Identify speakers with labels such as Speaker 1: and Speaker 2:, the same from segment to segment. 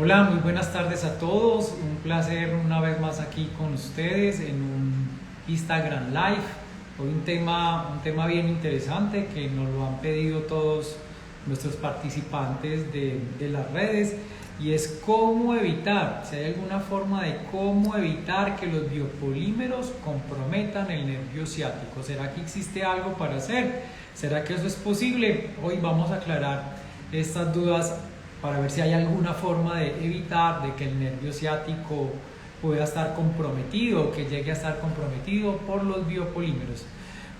Speaker 1: Hola, muy buenas tardes a todos. Un placer una vez más aquí con ustedes en un Instagram Live. Hoy un tema bien interesante que nos lo han pedido todos nuestros participantes de las redes y es cómo evitar, si hay alguna forma de cómo evitar que los biopolímeros comprometan el nervio ciático. ¿Será que existe algo para hacer? ¿Será que eso es posible? Hoy vamos a aclarar estas dudas para ver si hay alguna forma de evitar de que el nervio ciático pueda estar comprometido o que llegue a estar comprometido por los biopolímeros.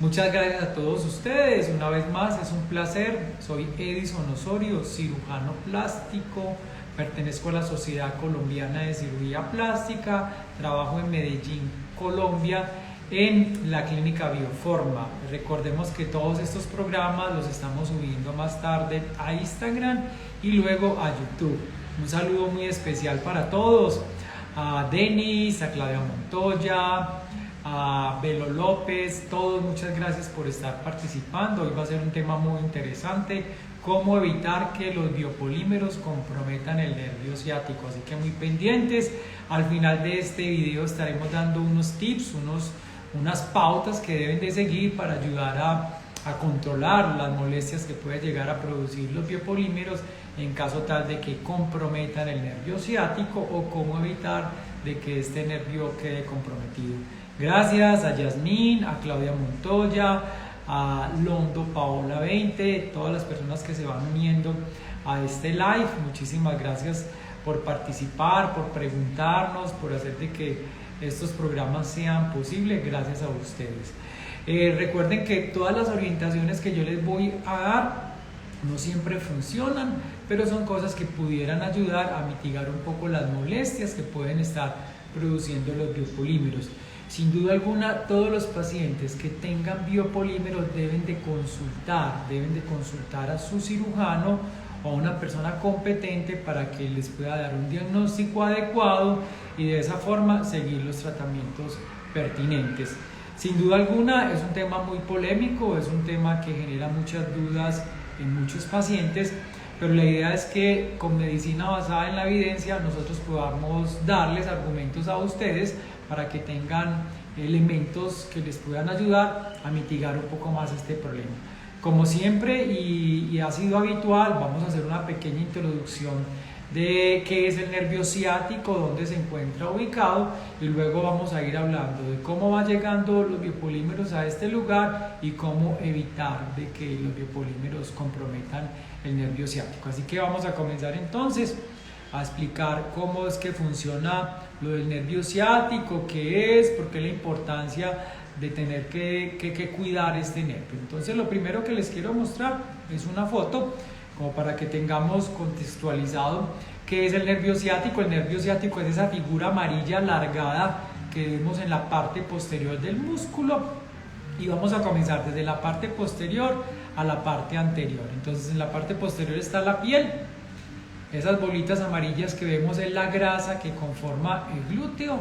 Speaker 1: Muchas gracias a todos ustedes, una vez más es un placer. Soy Edison Osorio, cirujano plástico, pertenezco a la Sociedad Colombiana de Cirugía Plástica, trabajo en Medellín, Colombia, en la clínica Bioforma. Recordemos que todos estos programas los estamos subiendo más tarde a Instagram y luego a YouTube. Un saludo muy especial para todos, a Denis, a Claudia Montoya, a Belo López, todos muchas gracias por estar participando. Hoy va a ser un tema muy interesante, cómo evitar que los biopolímeros comprometan el nervio ciático, así que muy pendientes. Al final de este video estaremos dando unos tips, unas pautas que deben de seguir para ayudar a controlar las molestias que puede llegar a producir los biopolímeros en caso tal de que comprometan el nervio ciático o cómo evitar de que este nervio quede comprometido. Gracias a Yasmín, a Claudia Montoya, a Londo Paola 20, todas las personas que se van uniendo a este live. Muchísimas gracias por participar, por preguntarnos, por hacer de que estos programas sean posibles. Gracias a ustedes. Recuerden que todas las orientaciones que yo les voy a dar no siempre funcionan, pero son cosas que pudieran ayudar a mitigar un poco las molestias que pueden estar produciendo los biopolímeros. Sin duda alguna, todos los pacientes que tengan biopolímeros deben de consultar a su cirujano o a una persona competente para que les pueda dar un diagnóstico adecuado y de esa forma seguir los tratamientos pertinentes. Sin duda alguna es un tema muy polémico, es un tema que genera muchas dudas en muchos pacientes, pero la idea es que con medicina basada en la evidencia nosotros podamos darles argumentos a ustedes para que tengan elementos que les puedan ayudar a mitigar un poco más este problema. Como siempre y ha sido habitual, vamos a hacer una pequeña introducción de qué es el nervio ciático, dónde se encuentra ubicado y luego vamos a ir hablando de cómo van llegando los biopolímeros a este lugar y cómo evitar de que los biopolímeros comprometan el nervio ciático. Así que vamos a comenzar entonces a explicar cómo es que funciona lo del nervio ciático, qué es, por qué la importancia de tener que cuidar este nervio. Entonces lo primero que les quiero mostrar es una foto como para que tengamos contextualizado qué es el nervio ciático. El nervio ciático es esa figura amarilla alargada que vemos en la parte posterior del músculo y vamos a comenzar desde la parte posterior a la parte anterior. Entonces en la parte posterior está la piel. Esas bolitas amarillas que vemos es la grasa que conforma el glúteo,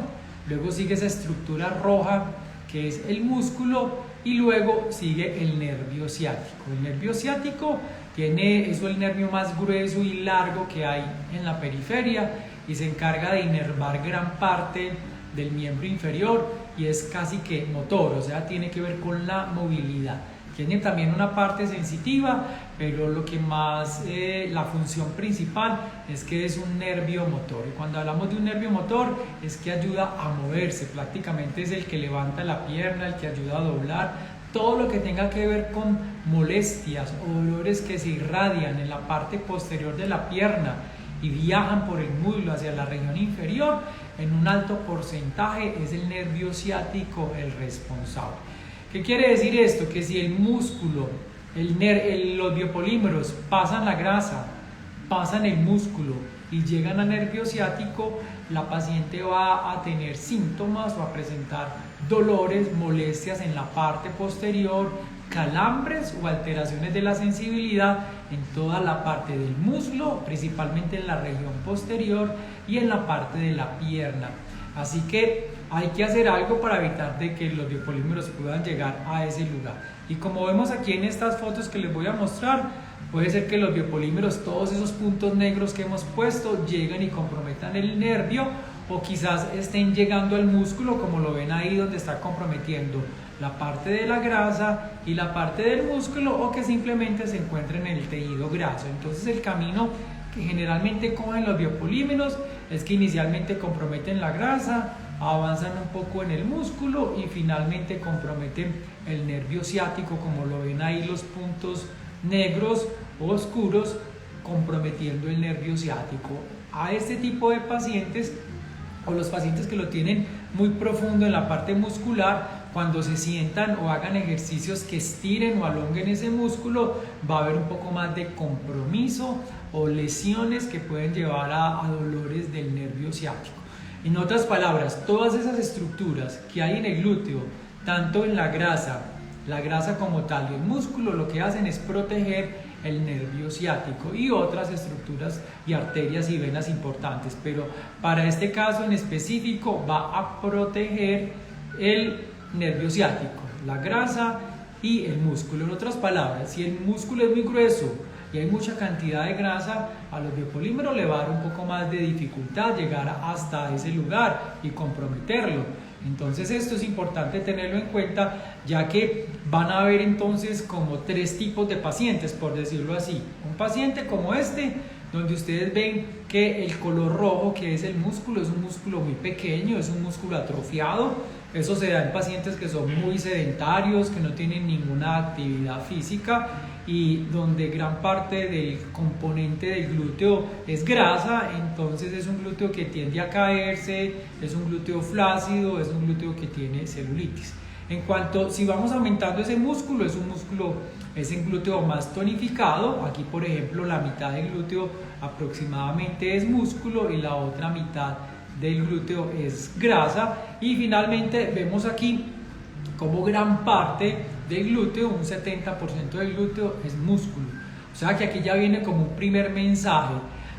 Speaker 1: luego sigue esa estructura roja que es el músculo y luego sigue el nervio ciático. El nervio ciático es el nervio más grueso y largo que hay en la periferia y se encarga de inervar gran parte del miembro inferior y es casi que motor, o sea, tiene que ver con la movilidad. Tiene también una parte sensitiva, pero lo que más, la función principal es que es un nervio motor. Y cuando hablamos de un nervio motor es que ayuda a moverse, prácticamente es el que levanta la pierna, el que ayuda a doblar. Todo lo que tenga que ver con molestias o dolores que se irradian en la parte posterior de la pierna y viajan por el muslo hacia la región inferior, en un alto porcentaje es el nervio ciático el responsable. ¿Qué quiere decir esto? Que si el músculo, los biopolímeros pasan la grasa, pasan el músculo y llegan al nervio ciático, la paciente va a tener síntomas o a presentar dolores, molestias en la parte posterior, calambres o alteraciones de la sensibilidad en toda la parte del muslo, principalmente en la región posterior y en la parte de la pierna. Así que hay que hacer algo para evitar de que los biopolímeros puedan llegar a ese lugar. Y como vemos aquí en estas fotos que les voy a mostrar, Puede ser que los biopolímeros, todos esos puntos negros que hemos puesto, lleguen y comprometan el nervio, o quizás estén llegando al músculo, como lo ven ahí donde está comprometiendo la parte de la grasa y la parte del músculo, o que simplemente se encuentre en el tejido graso. Entonces el camino que generalmente cogen los biopolímeros es que inicialmente comprometen la grasa, avanzan un poco en el músculo y finalmente comprometen el nervio ciático, como lo ven ahí los puntos negros o oscuros comprometiendo el nervio ciático. A este tipo de pacientes, o los pacientes que lo tienen muy profundo en la parte muscular, cuando se sientan o hagan ejercicios que estiren o alonguen ese músculo, va a haber un poco más de compromiso o lesiones que pueden llevar a dolores del nervio ciático. En otras palabras, todas esas estructuras que hay en el glúteo, tanto en la grasa como tal y el músculo, lo que hacen es proteger el nervio ciático y otras estructuras y arterias y venas importantes, pero para este caso en específico va a proteger el nervio ciático, la grasa y el músculo. En otras palabras, si el músculo es muy grueso y hay mucha cantidad de grasa, a los biopolímeros le va a dar un poco más de dificultad llegar hasta ese lugar y comprometerlo. Entonces esto es importante tenerlo en cuenta, ya que van a haber entonces como tres tipos de pacientes, por decirlo así. Un paciente como este, donde ustedes ven que el color rojo, que es el músculo, es un músculo muy pequeño, es un músculo atrofiado. Eso se da en pacientes que son muy sedentarios, que no tienen ninguna actividad física y donde gran parte del componente del glúteo es grasa. Entonces es un glúteo que tiende a caerse, es un glúteo flácido, es un glúteo que tiene celulitis. En cuanto, si vamos aumentando ese músculo, es un glúteo más tonificado. Aquí, por ejemplo, la mitad del glúteo aproximadamente es músculo y la otra mitad del glúteo es grasa. Y finalmente vemos aquí como gran parte del glúteo, un 70% del glúteo es músculo. O sea que aquí ya viene como un primer mensaje.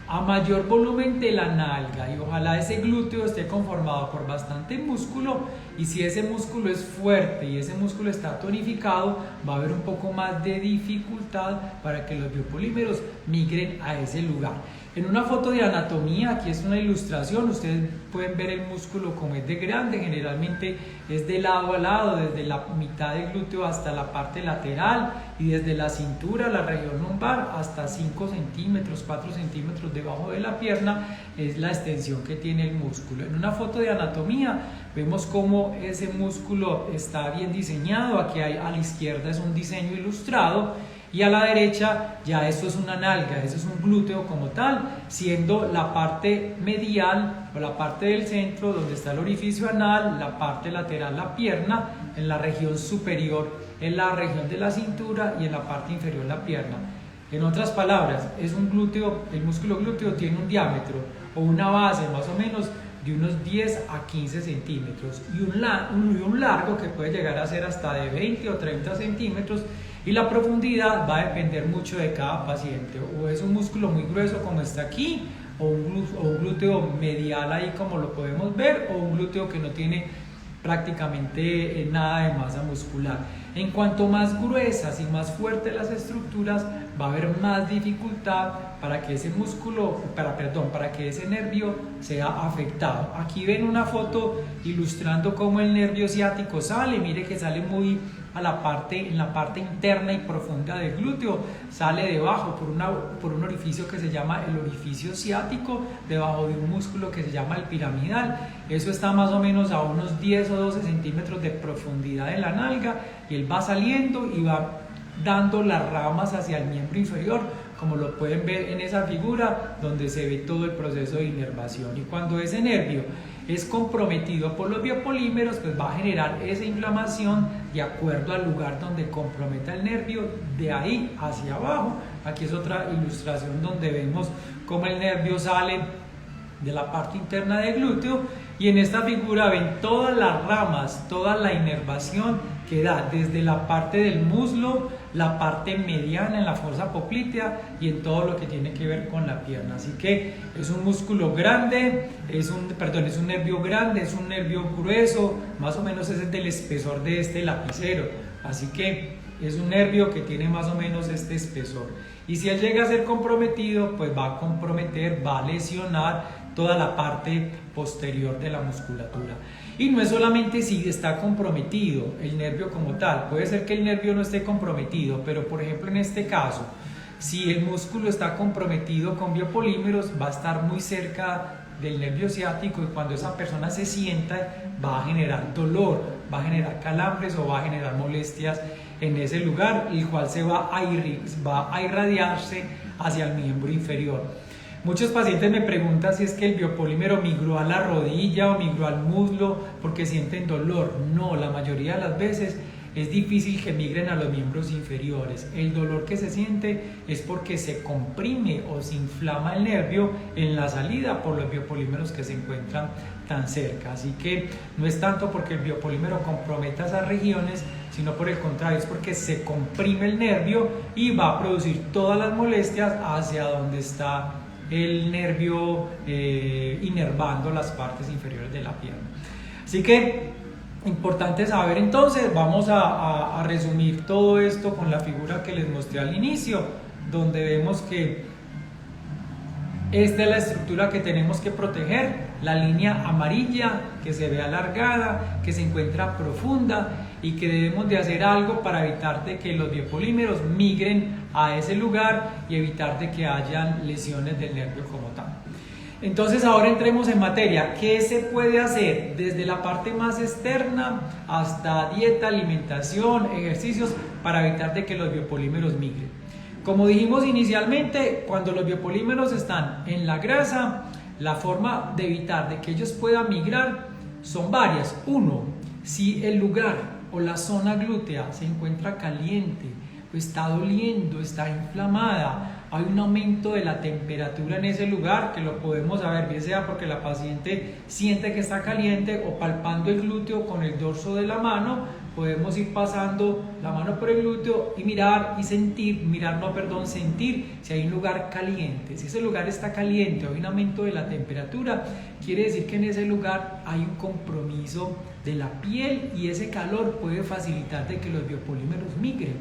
Speaker 1: A mayor volumen de la nalga y ojalá ese glúteo esté conformado por bastante músculo, y si ese músculo es fuerte y ese músculo está tonificado, va a haber un poco más de dificultad para que los biopolímeros migren a ese lugar. En una foto de anatomía, aquí es una ilustración, ustedes pueden ver el músculo como es de grande, generalmente es de lado a lado, desde la mitad del glúteo hasta la parte lateral y desde la cintura, la región lumbar, hasta 5 centímetros, 4 centímetros debajo de la pierna es la extensión que tiene el músculo. En una foto de anatomía vemos cómo ese músculo está bien diseñado. Aquí a la izquierda es un diseño ilustrado y a la derecha ya esto es una nalga, eso es un glúteo como tal, siendo la parte medial o la parte del centro donde está el orificio anal, la parte lateral la pierna, en la región superior en la región de la cintura y en la parte inferior la pierna. En otras palabras, es un glúteo, el músculo glúteo tiene un diámetro o una base más o menos de unos 10 a 15 centímetros y un largo que puede llegar a ser hasta de 20 o 30 centímetros, y la profundidad va a depender mucho de cada paciente. O es un músculo muy grueso como está aquí, o un glúteo medial ahí como lo podemos ver, o un glúteo que no tiene prácticamente nada de masa muscular. En cuanto más gruesas y más fuertes las estructuras, va a haber más dificultad para que ese para que ese nervio sea afectado. Aquí ven una foto ilustrando cómo el nervio ciático sale. Mire que sale muy en la parte interna y profunda del glúteo, sale debajo por un orificio que se llama el orificio ciático, debajo de un músculo que se llama el piramidal. Eso está más o menos a unos 10 o 12 centímetros de profundidad en la nalga, y él va saliendo y va dando las ramas hacia el miembro inferior, como lo pueden ver en esa figura donde se ve todo el proceso de inervación. Y cuando ese nervio es comprometido por los biopolímeros, pues va a generar esa inflamación de acuerdo al lugar donde comprometa el nervio, de ahí hacia abajo. Aquí es otra ilustración donde vemos cómo el nervio sale de la parte interna del glúteo, y en esta figura ven todas las ramas, toda la inervación que da desde la parte del muslo, la parte mediana en la fosa poplitea y en todo lo que tiene que ver con la pierna. Así que es un músculo grande, es un nervio grande, es un nervio grueso, más o menos es del espesor de este lapicero. Así que es un nervio que tiene más o menos este espesor. Y si él llega a ser comprometido, pues va a comprometer, va a lesionar toda la parte posterior de la musculatura. Y no es solamente si está comprometido el nervio como tal, puede ser que el nervio no esté comprometido, pero por ejemplo en este caso, si el músculo está comprometido con biopolímeros, va a estar muy cerca del nervio ciático y cuando esa persona se sienta va a generar dolor, va a generar calambres o va a generar molestias en ese lugar, el cual se va a irradiarse hacia el miembro inferior. Muchos pacientes me preguntan si es que el biopolímero migró a la rodilla o migró al muslo porque sienten dolor. No, la mayoría de las veces es difícil que migren a los miembros inferiores. El dolor que se siente es porque se comprime o se inflama el nervio en la salida por los biopolímeros que se encuentran tan cerca. Así que no es tanto porque el biopolímero comprometa esas regiones, sino por el contrario, es porque se comprime el nervio y va a producir todas las molestias hacia donde está el nervio inervando las partes inferiores de la pierna. Así que importante saber entonces, vamos a resumir todo esto con la figura que les mostré al inicio, donde vemos que esta es la estructura que tenemos que proteger, la línea amarilla que se ve alargada, que se encuentra profunda y que debemos de hacer algo para evitar de que los biopolímeros migren a ese lugar y evitar de que hayan lesiones del nervio como tal. Entonces ahora entremos en materia. ¿Qué se puede hacer desde la parte más externa hasta dieta, alimentación, ejercicios para evitar de que los biopolímeros migren? Como dijimos inicialmente, cuando los biopolímeros están en la grasa, la forma de evitar de que ellos puedan migrar son varias. Uno, si el lugar o la zona glútea se encuentra caliente, está doliendo, está inflamada, hay un aumento de la temperatura en ese lugar que lo podemos saber, bien sea porque la paciente siente que está caliente o palpando el glúteo con el dorso de la mano, podemos ir pasando la mano por el glúteo y sentir si hay un lugar caliente. Si ese lugar está caliente o hay un aumento de la temperatura, quiere decir que en ese lugar hay un compromiso de la piel y ese calor puede facilitar de que los biopolímeros migren.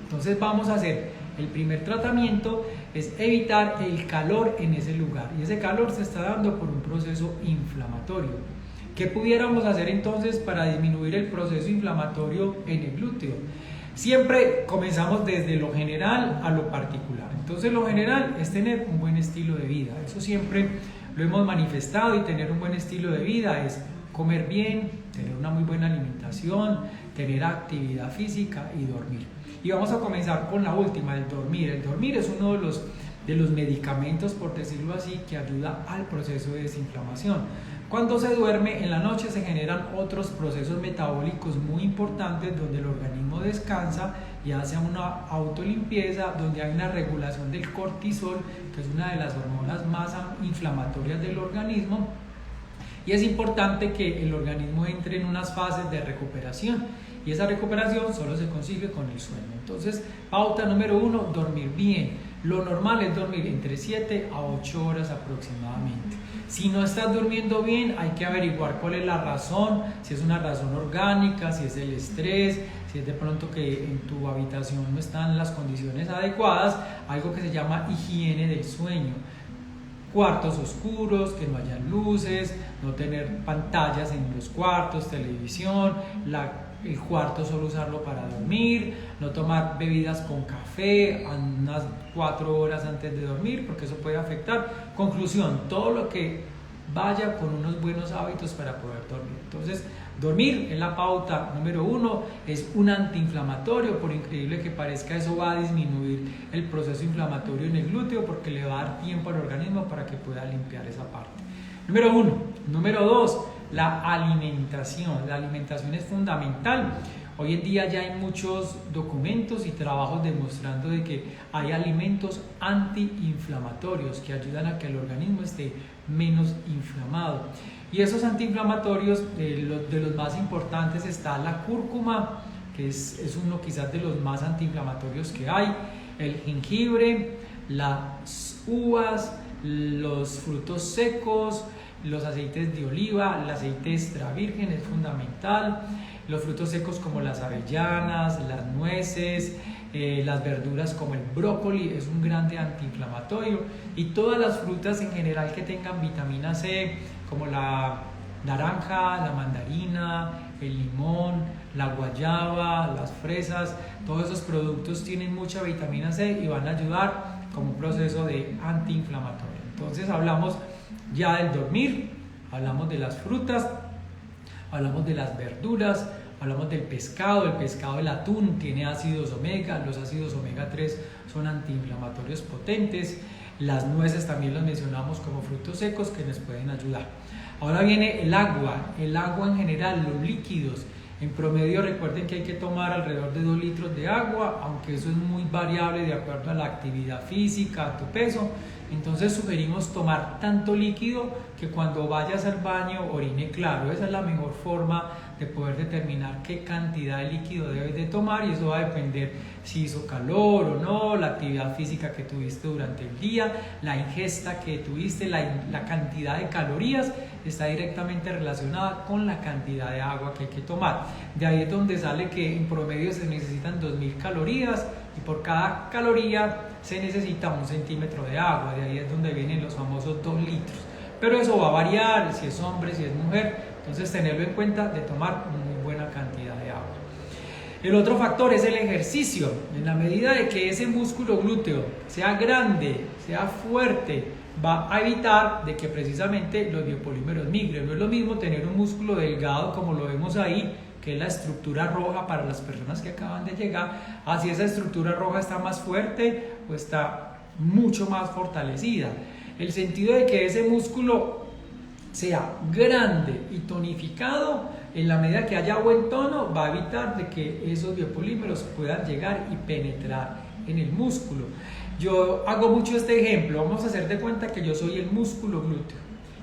Speaker 1: Entonces vamos a hacer el primer tratamiento, es evitar el calor en ese lugar y ese calor se está dando por un proceso inflamatorio. ¿Qué pudiéramos hacer entonces para disminuir el proceso inflamatorio en el glúteo? Siempre comenzamos desde lo general a lo particular. Entonces lo general es tener un buen estilo de vida. Eso siempre lo hemos manifestado y tener un buen estilo de vida es comer bien, tener una muy buena alimentación, tener actividad física y dormir. Y vamos a comenzar con la última, el dormir. El dormir es uno de los medicamentos, por decirlo así, que ayuda al proceso de desinflamación. Cuando se duerme en la noche se generan otros procesos metabólicos muy importantes donde el organismo descansa y hace una autolimpieza, donde hay una regulación del cortisol, que es una de las hormonas más inflamatorias del organismo, y es importante que el organismo entre en unas fases de recuperación y esa recuperación solo se consigue con el sueño. Entonces, pauta número 1, dormir bien. Lo normal es dormir entre 7 a 8 horas aproximadamente. Si no estás durmiendo bien, hay que averiguar cuál es la razón, si es una razón orgánica, si es el estrés, si es de pronto que en tu habitación no están las condiciones adecuadas, algo que se llama higiene del sueño. Cuartos oscuros, que no haya luces, no tener pantallas en los cuartos, televisión, el cuarto solo usarlo para dormir, no tomar bebidas con café a unas 4 horas antes de dormir porque eso puede afectar. Conclusión, todo lo que vaya con unos buenos hábitos para poder dormir. Entonces, dormir es la pauta número 1, es un antiinflamatorio, por increíble que parezca, eso va a disminuir el proceso inflamatorio en el glúteo porque le va a dar tiempo al organismo para que pueda limpiar esa parte. Número 1. Número 2, la alimentación. La alimentación es fundamental. Hoy en día ya hay muchos documentos y trabajos demostrando de que hay alimentos antiinflamatorios que ayudan a que el organismo esté menos inflamado. Y esos antiinflamatorios, de los más importantes está la cúrcuma, que es uno quizás de los más antiinflamatorios que hay, el jengibre, las uvas, los frutos secos, los aceites de oliva, el aceite extra virgen es fundamental, los frutos secos como las avellanas, las nueces, las verduras como el brócoli es un grande antiinflamatorio, y todas las frutas en general que tengan vitamina C, como la naranja, la mandarina, el limón, la guayaba, las fresas, todos esos productos tienen mucha vitamina C y van a ayudar como un proceso de antiinflamatorio. Entonces hablamos ya del dormir, hablamos de las frutas, hablamos de las verduras, hablamos del pescado. El pescado, el atún, tiene ácidos omega, los ácidos omega 3 son antiinflamatorios potentes. Las nueces también los mencionamos como frutos secos que nos pueden ayudar. Ahora viene el agua en general, los líquidos. En promedio recuerden que hay que tomar alrededor de 2 litros de agua, aunque eso es muy variable de acuerdo a la actividad física, a tu peso. Entonces sugerimos tomar tanto líquido que cuando vayas al baño orine claro. Esa es la mejor forma de poder determinar qué cantidad de líquido debes de tomar, y eso va a depender si hizo calor o no, la actividad física que tuviste durante el día, la ingesta que tuviste, la cantidad de calorías está directamente relacionada con la cantidad de agua que hay que tomar. De ahí es donde sale que en promedio se necesitan 2000 calorías y por cada caloría se necesita 1 centímetro de agua. De ahí es donde vienen los famosos 2 litros. Pero eso va a variar si es hombre, si es mujer. Entonces tenerlo en cuenta de tomar muy buena cantidad de agua. El otro factor es el ejercicio. En la medida de que ese músculo glúteo sea grande, sea fuerte, va a evitar de que precisamente los biopolímeros migren. No es lo mismo tener un músculo delgado como lo vemos ahí, que es la estructura roja para las personas que acaban de llegar, así esa estructura roja está más fuerte o está mucho más fortalecida. El sentido de que ese músculo sea grande y tonificado, en la medida que haya buen tono, va a evitar de que esos biopolímeros puedan llegar y penetrar en el músculo. Yo hago mucho este ejemplo. Vamos a hacer de cuenta que yo soy el músculo glúteo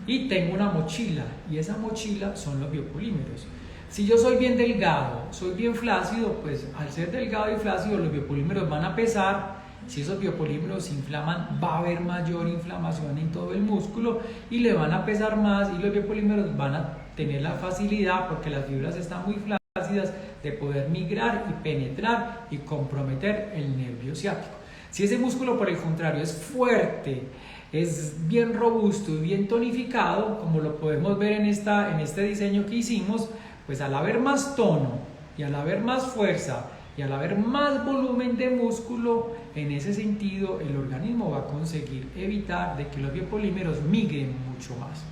Speaker 1: y tengo una mochila, y esa mochila son los biopolímeros. Si yo soy bien delgado, soy bien flácido, pues al ser delgado y flácido los biopolímeros van a pesar. Si esos biopolímeros se inflaman, va a haber mayor inflamación en todo el músculo y le van a pesar más, y los biopolímeros van a tener la facilidad, porque las fibras están muy flácidas, de poder migrar y penetrar y comprometer el nervio ciático. Si ese músculo, por el contrario, es fuerte, es bien robusto y bien tonificado, como lo podemos ver en este diseño que hicimos, pues al haber más tono y al haber más fuerza y al haber más volumen de músculo, en ese sentido el organismo va a conseguir evitar de que los biopolímeros migren mucho más.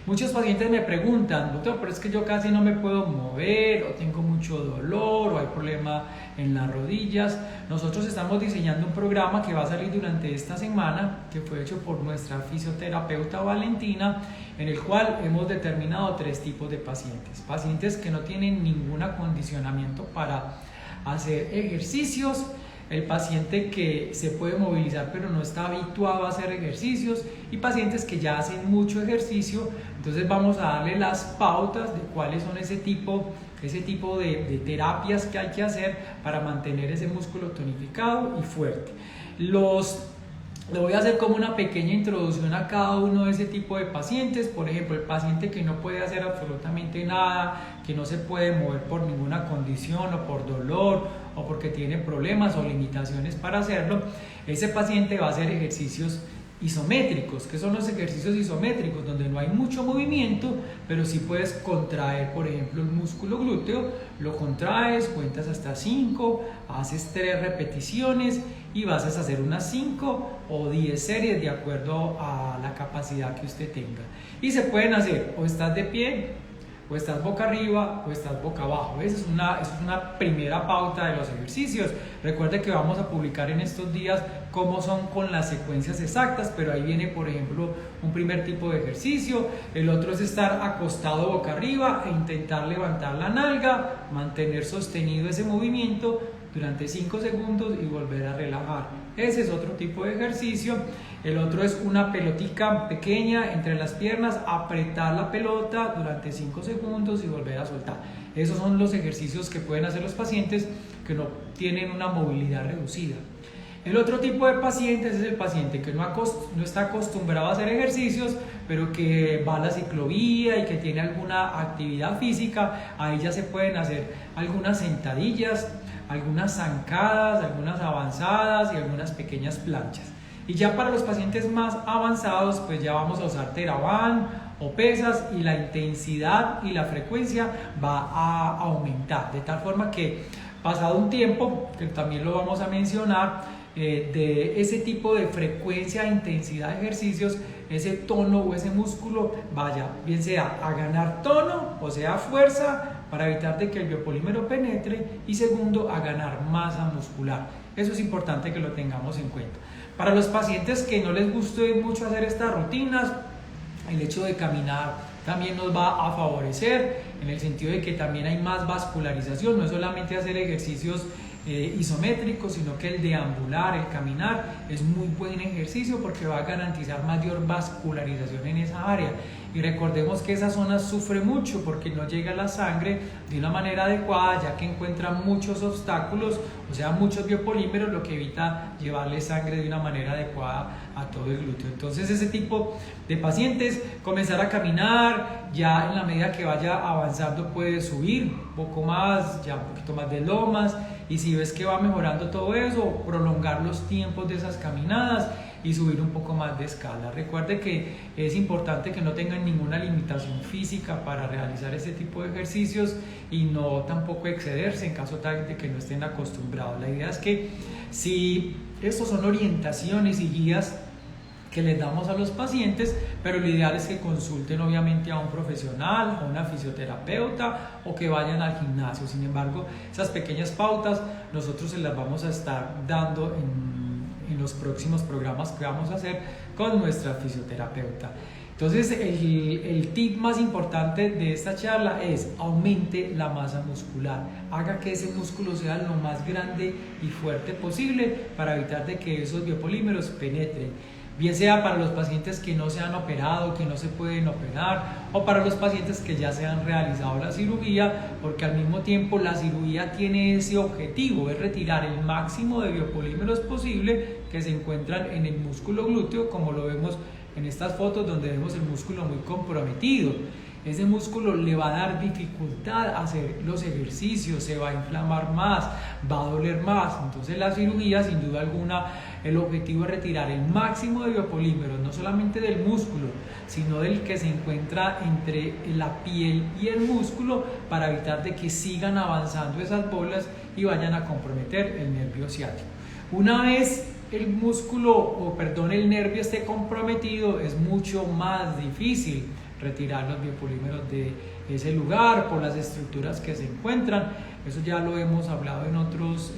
Speaker 1: Muchos pacientes me preguntan: doctor, pero es que yo casi no me puedo mover, o tengo mucho dolor, o hay problema en las rodillas. Nosotros estamos diseñando un programa que va a salir durante esta semana, que fue hecho por nuestra fisioterapeuta Valentina, en el cual hemos determinado 3 tipos de pacientes. Pacientes que no tienen ningún acondicionamiento para hacer ejercicios, el paciente que se puede movilizar pero no está habituado a hacer ejercicios, y pacientes que ya hacen mucho ejercicio. Entonces vamos a darle las pautas de cuáles son ese tipo de terapias que hay que hacer para mantener ese músculo tonificado y fuerte. Le voy a hacer como una pequeña introducción a cada uno de ese tipo de pacientes. Por ejemplo, el paciente que no puede hacer absolutamente nada, que no se puede mover por ninguna condición, o por dolor, o porque tiene problemas o limitaciones para hacerlo. Ese paciente va a hacer ejercicios isométricos. ¿Qué son los ejercicios isométricos? Donde no hay mucho movimiento, pero sí puedes contraer, por ejemplo, el músculo glúteo. Lo contraes, cuentas hasta 5, haces 3 repeticiones y vas a hacer unas 5 o 10 series de acuerdo a la capacidad que usted tenga. Y se pueden hacer, o estás de pie, o estás boca arriba, o estás boca abajo. Esa es una primera pauta de los ejercicios. Recuerde que vamos a publicar en estos días cómo son con las secuencias exactas, pero ahí viene, por ejemplo, un primer tipo de ejercicio. El otro es estar acostado boca arriba e intentar levantar la nalga, mantener sostenido ese movimiento durante 5 segundos y volver a relajar. Ese es otro tipo de ejercicio. El otro es una pelotica pequeña entre las piernas, apretar la pelota durante 5 segundos y volver a soltar. Esos son los ejercicios que pueden hacer los pacientes que no tienen una movilidad reducida. El otro tipo de pacientes es el paciente que no está acostumbrado a hacer ejercicios, pero que va a la ciclovía y que tiene alguna actividad física. Ahí ya se pueden hacer algunas sentadillas, algunas zancadas, algunas avanzadas y algunas pequeñas planchas. Y ya para los pacientes más avanzados, pues ya vamos a usar Theraband o pesas, y la intensidad y la frecuencia va a aumentar, de tal forma que pasado un tiempo, que también lo vamos a mencionar, de ese tipo de frecuencia e intensidad de ejercicios, ese tono o ese músculo vaya, bien sea a ganar tono, o sea fuerza, para evitar de que el biopolímero penetre, y segundo, a ganar masa muscular. Eso es importante que lo tengamos en cuenta. Para los pacientes que no les guste mucho hacer estas rutinas, el hecho de caminar también nos va a favorecer, en el sentido de que también hay más vascularización, no es solamente hacer ejercicios isométricos, sino que el deambular, el caminar, es muy buen ejercicio porque va a garantizar mayor vascularización en esa área. Y recordemos que esa zona sufre mucho porque no llega la sangre de una manera adecuada, ya que encuentra muchos obstáculos, o sea, muchos biopolímeros, lo que evita llevarle sangre de una manera adecuada a todo el glúteo. Entonces, ese tipo de pacientes, comenzar a caminar, ya en la medida que vaya avanzando puede subir un poco más, ya un poquito más de lomas, y si ves que va mejorando todo eso, prolongar los tiempos de esas caminadas y subir un poco más de escala. Recuerde que es importante que no tengan ninguna limitación física para realizar este tipo de ejercicios, y no tampoco excederse en caso tal de que no estén acostumbrados. La idea es que, si estos son orientaciones y guías que les damos a los pacientes, pero lo ideal es que consulten obviamente a un profesional, a una fisioterapeuta, o que vayan al gimnasio. Sin embargo, esas pequeñas pautas nosotros se las vamos a estar dando en los próximos programas que vamos a hacer con nuestra fisioterapeuta. Entonces, el tip más importante de esta charla es: aumente la masa muscular, haga que ese músculo sea lo más grande y fuerte posible para evitar de que esos biopolímeros penetren, bien sea para los pacientes que no se han operado, que no se pueden operar, o para los pacientes que ya se han realizado la cirugía, porque al mismo tiempo la cirugía tiene ese objetivo, es retirar el máximo de biopolímeros posible que se encuentran en el músculo glúteo, como lo vemos en estas fotos donde vemos el músculo muy comprometido. Ese músculo le va a dar dificultad a hacer los ejercicios, se va a inflamar más, va a doler más. Entonces, la cirugía, sin duda alguna, el objetivo es retirar el máximo de biopolímeros, no solamente del músculo, sino del que se encuentra entre la piel y el músculo, para evitar de que sigan avanzando esas bolas y vayan a comprometer el nervio ciático. Una vez el el nervio esté comprometido, es mucho más difícil retirar los biopolímeros de ese lugar por las estructuras que se encuentran. Eso ya lo hemos hablado en otros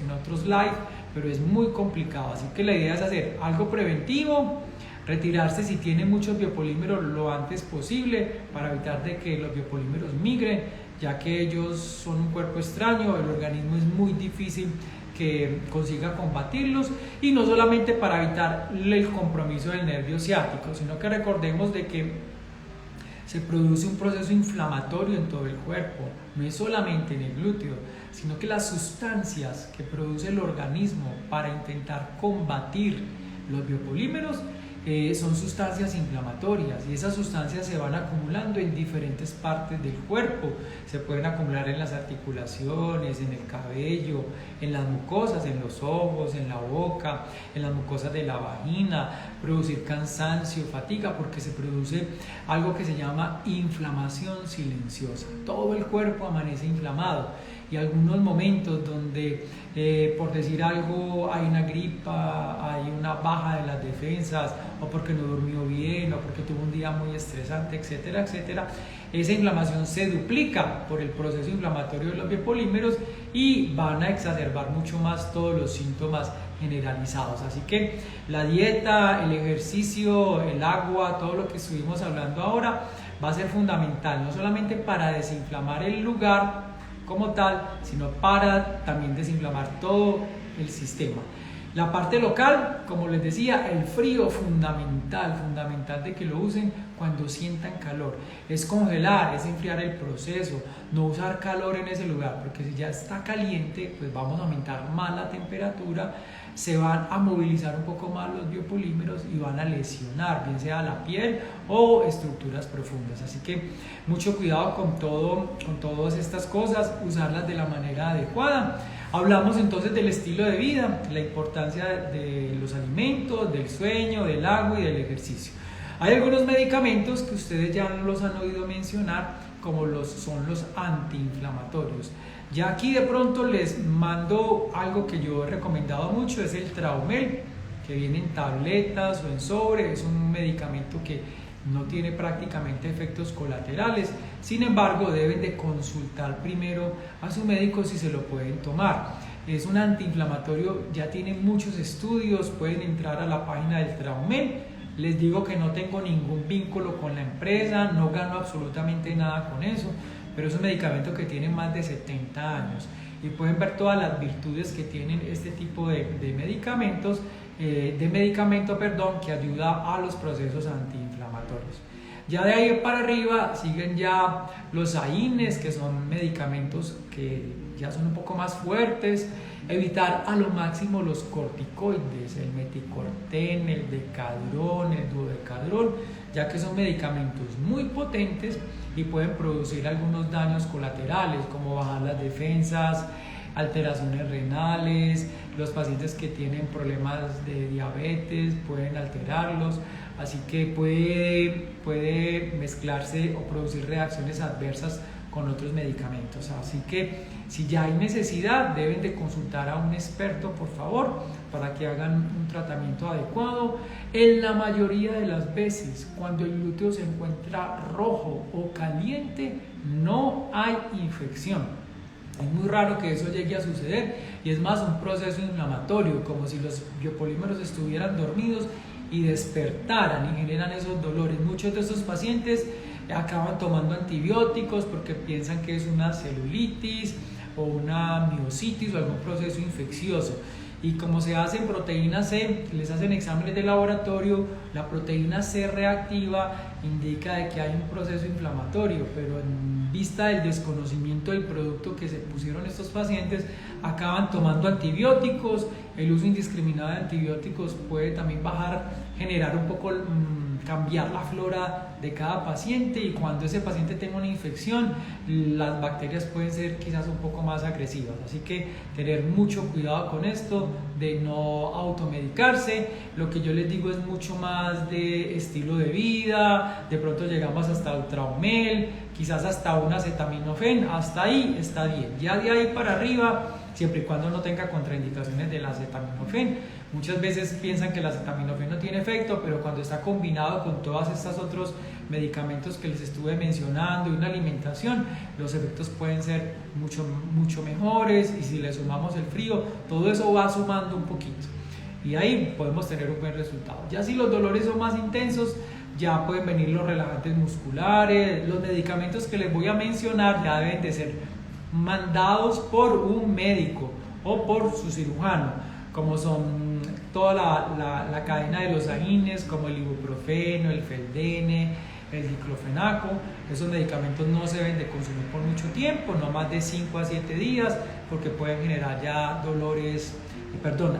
Speaker 1: live, pero es muy complicado. Así que la idea es hacer algo preventivo, retirarse si tiene muchos biopolímeros lo antes posible, para evitar de que los biopolímeros migren, ya que ellos son un cuerpo extraño, el organismo es muy difícil que consiga combatirlos, y no solamente para evitar el compromiso del nervio ciático, sino que recordemos de que se produce un proceso inflamatorio en todo el cuerpo, no es solamente en el glúteo, sino que las sustancias que produce el organismo para intentar combatir los biopolímeros son sustancias inflamatorias, y esas sustancias se van acumulando en diferentes partes del cuerpo. Se pueden acumular en las articulaciones, en el cabello, en las mucosas, en los ojos, en la boca, en las mucosas de la vagina, producir cansancio, fatiga, porque se produce algo que se llama inflamación silenciosa. Todo el cuerpo amanece inflamado, y algunos momentos donde, por decir algo, hay una gripa, hay una baja de las defensas, o porque no durmió bien, o porque tuvo un día muy estresante, etcétera, etcétera, esa inflamación se duplica por el proceso inflamatorio de los biopolímeros, y van a exacerbar mucho más todos los síntomas generalizados. Así que la dieta, el ejercicio, el agua, todo lo que estuvimos hablando ahora va a ser fundamental, no solamente para desinflamar el lugar como tal, sino para también desinflamar todo el sistema. La parte local, como les decía, el frío fundamental de que lo usen cuando sientan calor. Es congelar, es enfriar el proceso, no usar calor en ese lugar, porque si ya está caliente, pues vamos a aumentar más la temperatura, se van a movilizar un poco más los biopolímeros y van a lesionar, bien sea la piel o estructuras profundas. Así que mucho cuidado con todas estas cosas, usarlas de la manera adecuada. Hablamos entonces del estilo de vida, la importancia de los alimentos, del sueño, del agua y del ejercicio. Hay algunos medicamentos que ustedes ya los han oído mencionar, como son los antiinflamatorios. Ya aquí de pronto les mando algo que yo he recomendado mucho, es el Traumel, que viene en tabletas o en sobre. Es un medicamento que no tiene prácticamente efectos colaterales. Sin embargo, deben de consultar primero a su médico si se lo pueden tomar. Es un antiinflamatorio, ya tiene muchos estudios, pueden entrar a la página del Traumel. Les digo que no tengo ningún vínculo con la empresa, no gano absolutamente nada con eso, pero es un medicamento que tiene más de 70 años y pueden ver todas las virtudes que tienen este tipo de medicamento, que ayuda a los procesos antiinflamatorios. Ya de ahí para arriba siguen ya los AINES, que son medicamentos que ya son un poco más fuertes. Evitar a lo máximo los corticoides, el meticorten, el decadrón, el duodecadrón, ya que son medicamentos muy potentes y pueden producir algunos daños colaterales, como bajar las defensas, alteraciones renales. Los pacientes que tienen problemas de diabetes pueden alterarlos, así que puede mezclarse o producir reacciones adversas con otros medicamentos. Así que si ya hay necesidad, deben de consultar a un experto, por favor, para que hagan un tratamiento adecuado. En la mayoría de las veces, cuando el glúteo se encuentra rojo o caliente, no hay infección. Es muy raro que eso llegue a suceder y es más un proceso inflamatorio, como si los biopolímeros estuvieran dormidos y despertaran y generan esos dolores. Muchos de estos pacientes acaban tomando antibióticos porque piensan que es una celulitis o una miositis o algún proceso infeccioso. Y como se hacen proteína C, les hacen exámenes de laboratorio, la proteína C reactiva indica de que hay un proceso inflamatorio, pero en vista del desconocimiento del producto que se pusieron estos pacientes, acaban tomando antibióticos. El uso indiscriminado de antibióticos puede también generar un poco, cambiar la flora de cada paciente, y cuando ese paciente tenga una infección, las bacterias pueden ser quizás un poco más agresivas. Así que tener mucho cuidado con esto, de no automedicarse. Lo que yo les digo es mucho más de estilo de vida. De pronto llegamos hasta el Traumel, quizás hasta un acetaminofén, hasta ahí está bien. Ya de ahí para arriba, siempre y cuando no tenga contraindicaciones del acetaminofén. Muchas veces piensan que el acetaminofén no tiene efecto, pero cuando está combinado con todos estos otros medicamentos que les estuve mencionando y una alimentación, los efectos pueden ser mucho mejores, y si le sumamos el frío, todo eso va sumando un poquito y ahí podemos tener un buen resultado. Ya si los dolores son más intensos, ya pueden venir los relajantes musculares. Los medicamentos que les voy a mencionar ya deben de ser mandados por un médico o por su cirujano, como son toda la cadena de los AINES, como el ibuprofeno, el feldene, el diclofenaco. Esos medicamentos no se deben de consumir por mucho tiempo, no más de 5 a 7 días, porque pueden generar ya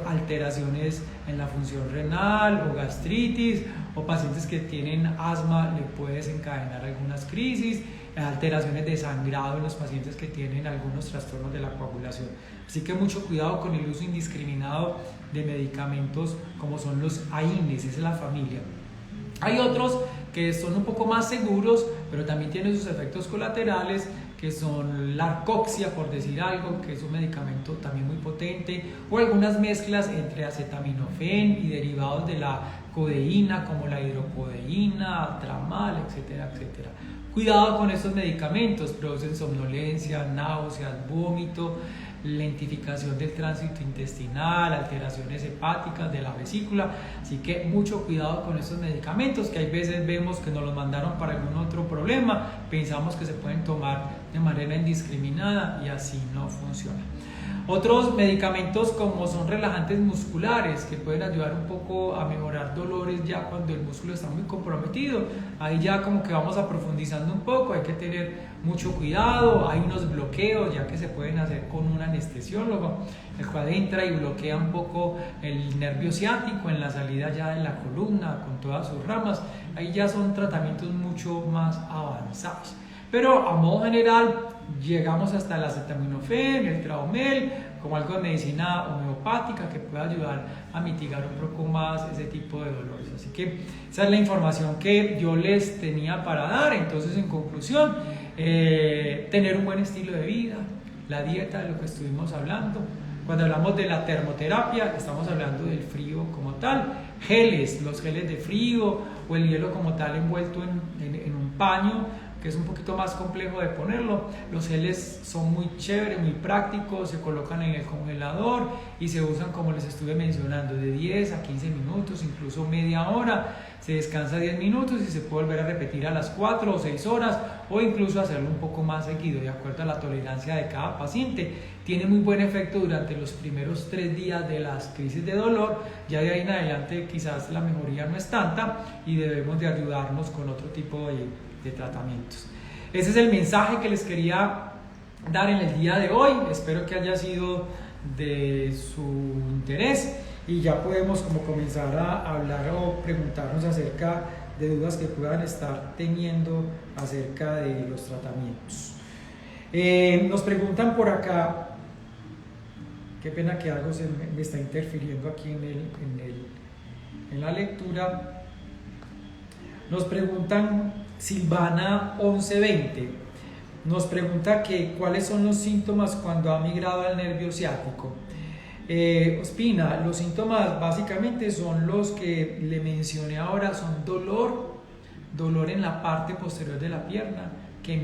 Speaker 1: alteraciones en la función renal o gastritis, o pacientes que tienen asma le puede desencadenar algunas crisis, alteraciones de sangrado en los pacientes que tienen algunos trastornos de la coagulación. Así que mucho cuidado con el uso indiscriminado de medicamentos como son los AINES, esa es la familia. Hay otros que son un poco más seguros, pero también tienen sus efectos colaterales, que son la arcoxia, por decir algo, que es un medicamento también muy potente, o algunas mezclas entre acetaminofén y derivados de la codeína, como la hidrocodeína, tramal, etcétera, etcétera. Cuidado con estos medicamentos, producen somnolencia, náuseas, vómito, lentificación del tránsito intestinal, alteraciones hepáticas de la vesícula. Así que mucho cuidado con estos medicamentos, que hay veces vemos que nos los mandaron para algún otro problema, pensamos que se pueden tomar de manera indiscriminada y así no funciona. Otros medicamentos como son relajantes musculares que pueden ayudar un poco a mejorar dolores ya cuando el músculo está muy comprometido. Ahí ya como que vamos a profundizando un poco, hay que tener mucho cuidado. Hay unos bloqueos ya que se pueden hacer con un anestesiólogo, el cual entra y bloquea un poco el nervio ciático en la salida ya de la columna con todas sus ramas. Ahí ya son tratamientos mucho más avanzados. Pero a modo general llegamos hasta el acetaminofén, el traumel, como algo de medicina homeopática que puede ayudar a mitigar un poco más ese tipo de dolores. Así que esa es la información que yo les tenía para dar. Entonces, en conclusión, tener un buen estilo de vida, la dieta, de lo que estuvimos hablando. Cuando hablamos de la termoterapia, estamos hablando del frío como tal, geles, los geles de frío o el hielo como tal envuelto en un paño, que es un poquito más complejo de ponerlo. Los geles son muy chéveres, muy prácticos, se colocan en el congelador y se usan, como les estuve mencionando, de 10 a 15 minutos, incluso media hora. Se descansa 10 minutos y se puede volver a repetir a las 4 o 6 horas o incluso hacerlo un poco más seguido, de acuerdo a la tolerancia de cada paciente. Tiene muy buen efecto durante los primeros 3 días de las crisis de dolor. Ya de ahí en adelante quizás la mejoría no es tanta y debemos de ayudarnos con otro tipo de tratamientos. Ese es el mensaje que les quería dar en el día de hoy. Espero que haya sido de su interés y ya podemos como comenzar a hablar o preguntarnos acerca de dudas que puedan estar teniendo acerca de los tratamientos. Nos preguntan por acá, qué pena que algo me está interfiriendo aquí en la lectura. Nos preguntan Silvana 1120, nos pregunta que cuáles son los síntomas cuando ha migrado al nervio ciático. Ospina, los síntomas básicamente son los que le mencioné ahora, son dolor en la parte posterior de la pierna, que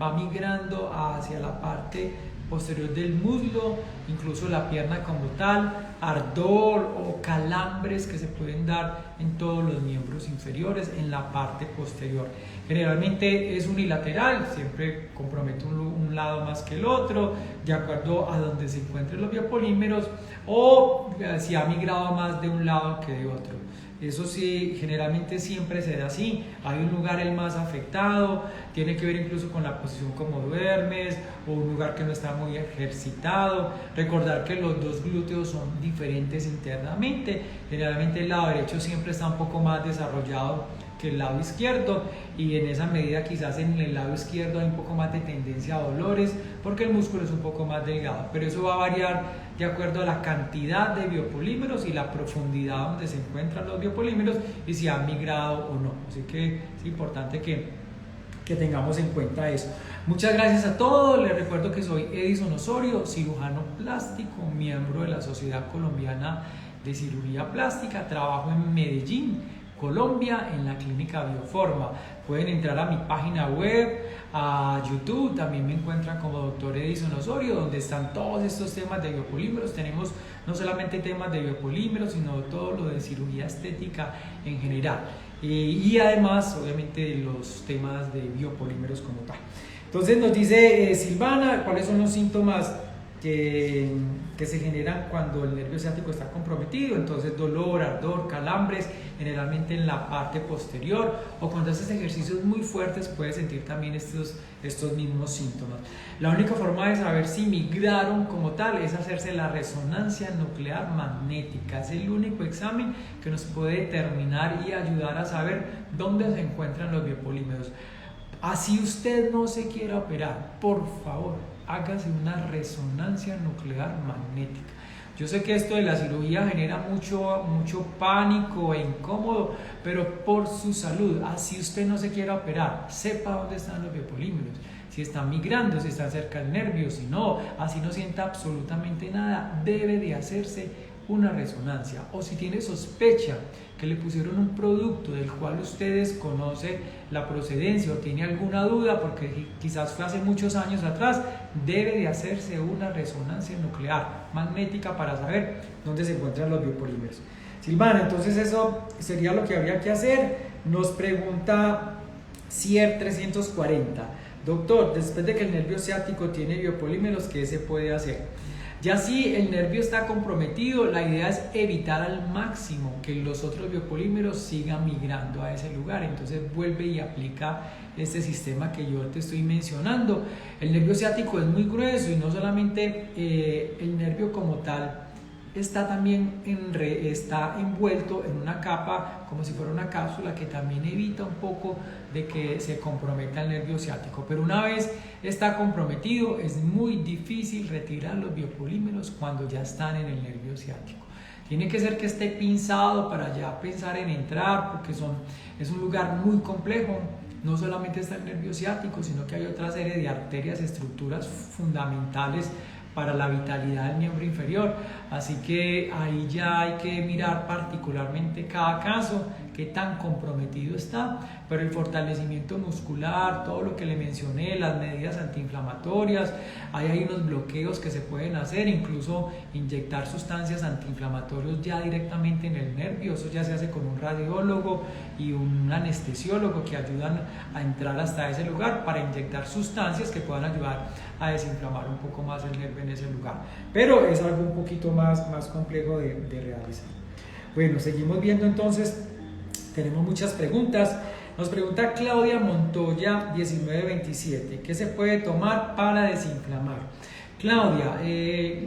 Speaker 1: va migrando hacia la parte posterior del muslo, incluso la pierna como tal, ardor o calambres que se pueden dar en todos los miembros inferiores en la parte posterior. Generalmente es unilateral, siempre compromete un lado más que el otro, de acuerdo a donde se encuentren los biopolímeros o si ha migrado más de un lado que de otro. Eso sí, generalmente siempre se da así. Hay un lugar el más afectado, tiene que ver incluso con la posición como duermes o un lugar que no está muy ejercitado. Recordar que los dos glúteos son diferentes internamente. Generalmente el lado derecho siempre está un poco más desarrollado que el lado izquierdo y en esa medida quizás en el lado izquierdo hay un poco más de tendencia a dolores porque el músculo es un poco más delgado, pero eso va a variar de acuerdo a la cantidad de biopolímeros y la profundidad donde se encuentran los biopolímeros y si han migrado o no. Así que es importante que tengamos en cuenta eso. Muchas gracias a todos. Les recuerdo que soy Edison Osorio, cirujano plástico, miembro de la Sociedad Colombiana de Cirugía Plástica. Trabajo en Medellín, Colombia, en la clínica Bioforma. Pueden entrar a mi página web, a YouTube, también me encuentran como Dr. Edison Osorio, donde están todos estos temas de biopolímeros. Tenemos no solamente temas de biopolímeros, sino todo lo de cirugía estética en general. Y además, obviamente, los temas de biopolímeros como tal. Entonces nos dice Silvana, ¿cuáles son los síntomas que se generan cuando el nervio ciático está comprometido? Entonces dolor, ardor, calambres, generalmente en la parte posterior, o cuando haces ejercicios muy fuertes puedes sentir también estos mismos síntomas. La única forma de saber si migraron como tal es hacerse la resonancia nuclear magnética. Es el único examen que nos puede determinar y ayudar a saber dónde se encuentran los biopolímeros. Así usted no se quiera operar, por favor, hágase una resonancia nuclear magnética. Yo sé que esto de la cirugía genera mucho pánico e incómodo, pero por su salud, así usted no se quiera operar, sepa dónde están los biopolímeros, si están migrando, si están cerca del nervio, si no, así no sienta absolutamente nada, debe de hacerse una resonancia. O si tiene sospecha que le pusieron un producto del cual usted desconoce la procedencia o tiene alguna duda porque quizás fue hace muchos años atrás, debe de hacerse una resonancia nuclear magnética para saber dónde se encuentran los biopolímeros. Silvana, entonces eso sería lo que habría que hacer. Nos pregunta Cier 340, doctor, después de que el nervio ciático tiene biopolímeros, ¿qué se puede hacer? Ya si el nervio está comprometido, la idea es evitar al máximo que los otros biopolímeros sigan migrando a ese lugar. Entonces vuelve y aplica este sistema que yo te estoy mencionando. El nervio ciático es muy grueso y no solamente el nervio como tal está también está envuelto en una capa como si fuera una cápsula que también evita un poco de que se comprometa el nervio ciático, pero una vez está comprometido es muy difícil retirar los biopolímeros cuando ya están en el nervio ciático. Tiene que ser que esté pinzado para ya pensar en entrar, porque es un lugar muy complejo. No solamente está el nervio ciático, sino que hay otra serie de arterias, estructuras fundamentales para la vitalidad del miembro inferior, así que ahí ya hay que mirar particularmente cada caso, qué tan comprometido está, pero el fortalecimiento muscular, todo lo que le mencioné, las medidas antiinflamatorias, hay unos bloqueos que se pueden hacer, incluso inyectar sustancias antiinflamatorias ya directamente en el nervio, eso ya se hace con un radiólogo y un anestesiólogo que ayudan a entrar hasta ese lugar para inyectar sustancias que puedan ayudar a desinflamar un poco más el nervio en ese lugar, pero es algo un poquito más complejo de realizar. Bueno, seguimos viendo entonces, tenemos muchas preguntas. Nos pregunta Claudia Montoya 1927, ¿qué se puede tomar para desinflamar? Claudia,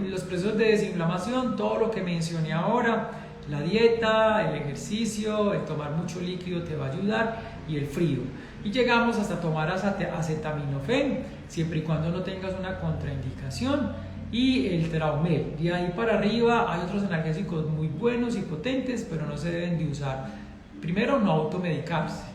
Speaker 1: los procesos de desinflamación, todo lo que mencioné ahora, la dieta, el ejercicio, el tomar mucho líquido te va a ayudar y el frío. Y llegamos hasta tomar acetaminofén, siempre y cuando no tengas una contraindicación, y el Traumel. De ahí para arriba hay otros analgésicos muy buenos y potentes, pero no se deben de usar. Primero, no automedicarse.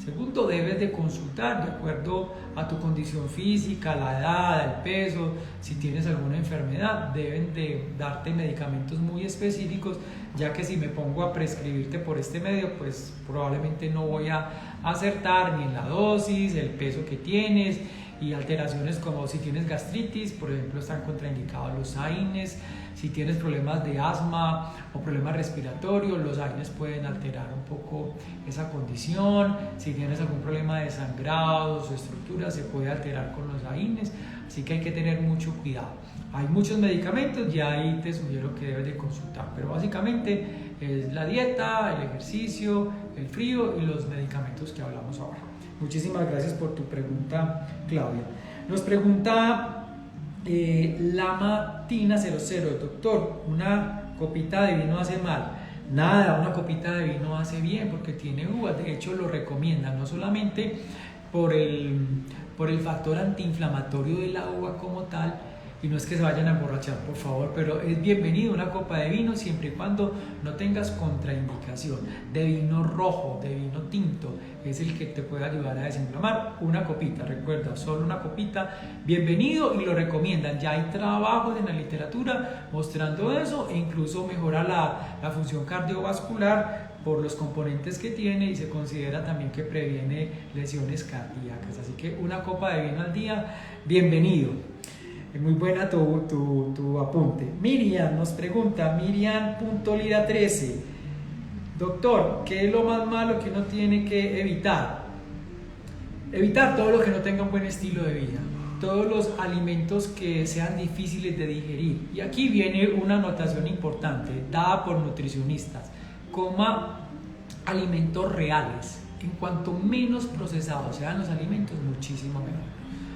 Speaker 1: Segundo, debes de consultar de acuerdo a tu condición física, la edad, el peso, si tienes alguna enfermedad, deben de darte medicamentos muy específicos, ya que si me pongo a prescribirte por este medio, pues probablemente no voy a acertar ni en la dosis, el peso que tienes, y alteraciones como si tienes gastritis, por ejemplo, están contraindicados los AINES. Si tienes problemas de asma o problemas respiratorios, los AINES pueden alterar un poco esa condición. Si tienes algún problema de sangrados o estructuras, se puede alterar con los AINES, así que hay que tener mucho cuidado. Hay muchos medicamentos y ahí te sugiero que debes de consultar, pero básicamente es la dieta, el ejercicio, el frío y los medicamentos que hablamos ahora. Muchísimas gracias por tu pregunta, Claudia. Nos pregunta Lama-Tina 00, doctor, ¿una copita de vino hace mal? Nada, una copita de vino hace bien porque tiene uvas, de hecho lo recomiendan, no solamente por el factor antiinflamatorio de la uva como tal, y no es que se vayan a emborrachar, por favor, pero es bienvenido una copa de vino siempre y cuando no tengas contraindicación. De vino rojo, de vino tinto, es el que te puede ayudar a desinflamar. Una copita, recuerda, solo una copita, bienvenido, y lo recomiendan. Ya hay trabajos en la literatura mostrando eso, e incluso mejora la función cardiovascular por los componentes que tiene, y se considera también que previene lesiones cardíacas. Así que una copa de vino al día, bienvenido. Muy buena tu apunte. Miriam nos pregunta, Miriam.lira13, doctor, ¿qué es lo más malo que uno tiene que evitar? Evitar todo lo que no tenga un buen estilo de vida, todos los alimentos que sean difíciles de digerir. Y aquí viene una anotación importante dada por nutricionistas: coma alimentos reales. En cuanto menos procesados sean los alimentos, muchísimo mejor.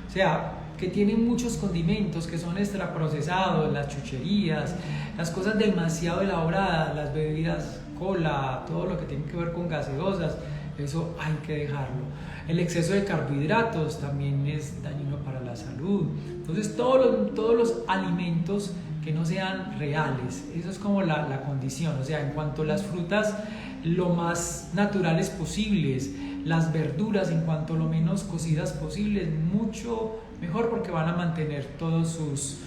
Speaker 1: O sea, que tienen muchos condimentos, que son extraprocesados, las chucherías, las cosas demasiado elaboradas, las bebidas cola, todo lo que tiene que ver con gaseosas, eso hay que dejarlo. El exceso de carbohidratos también es dañino para la salud. Entonces todos los alimentos que no sean reales, eso es como la condición. O sea, en cuanto a las frutas, lo más naturales posibles, las verduras en cuanto lo menos cocidas posibles, mucho mejor, porque van a mantener todos sus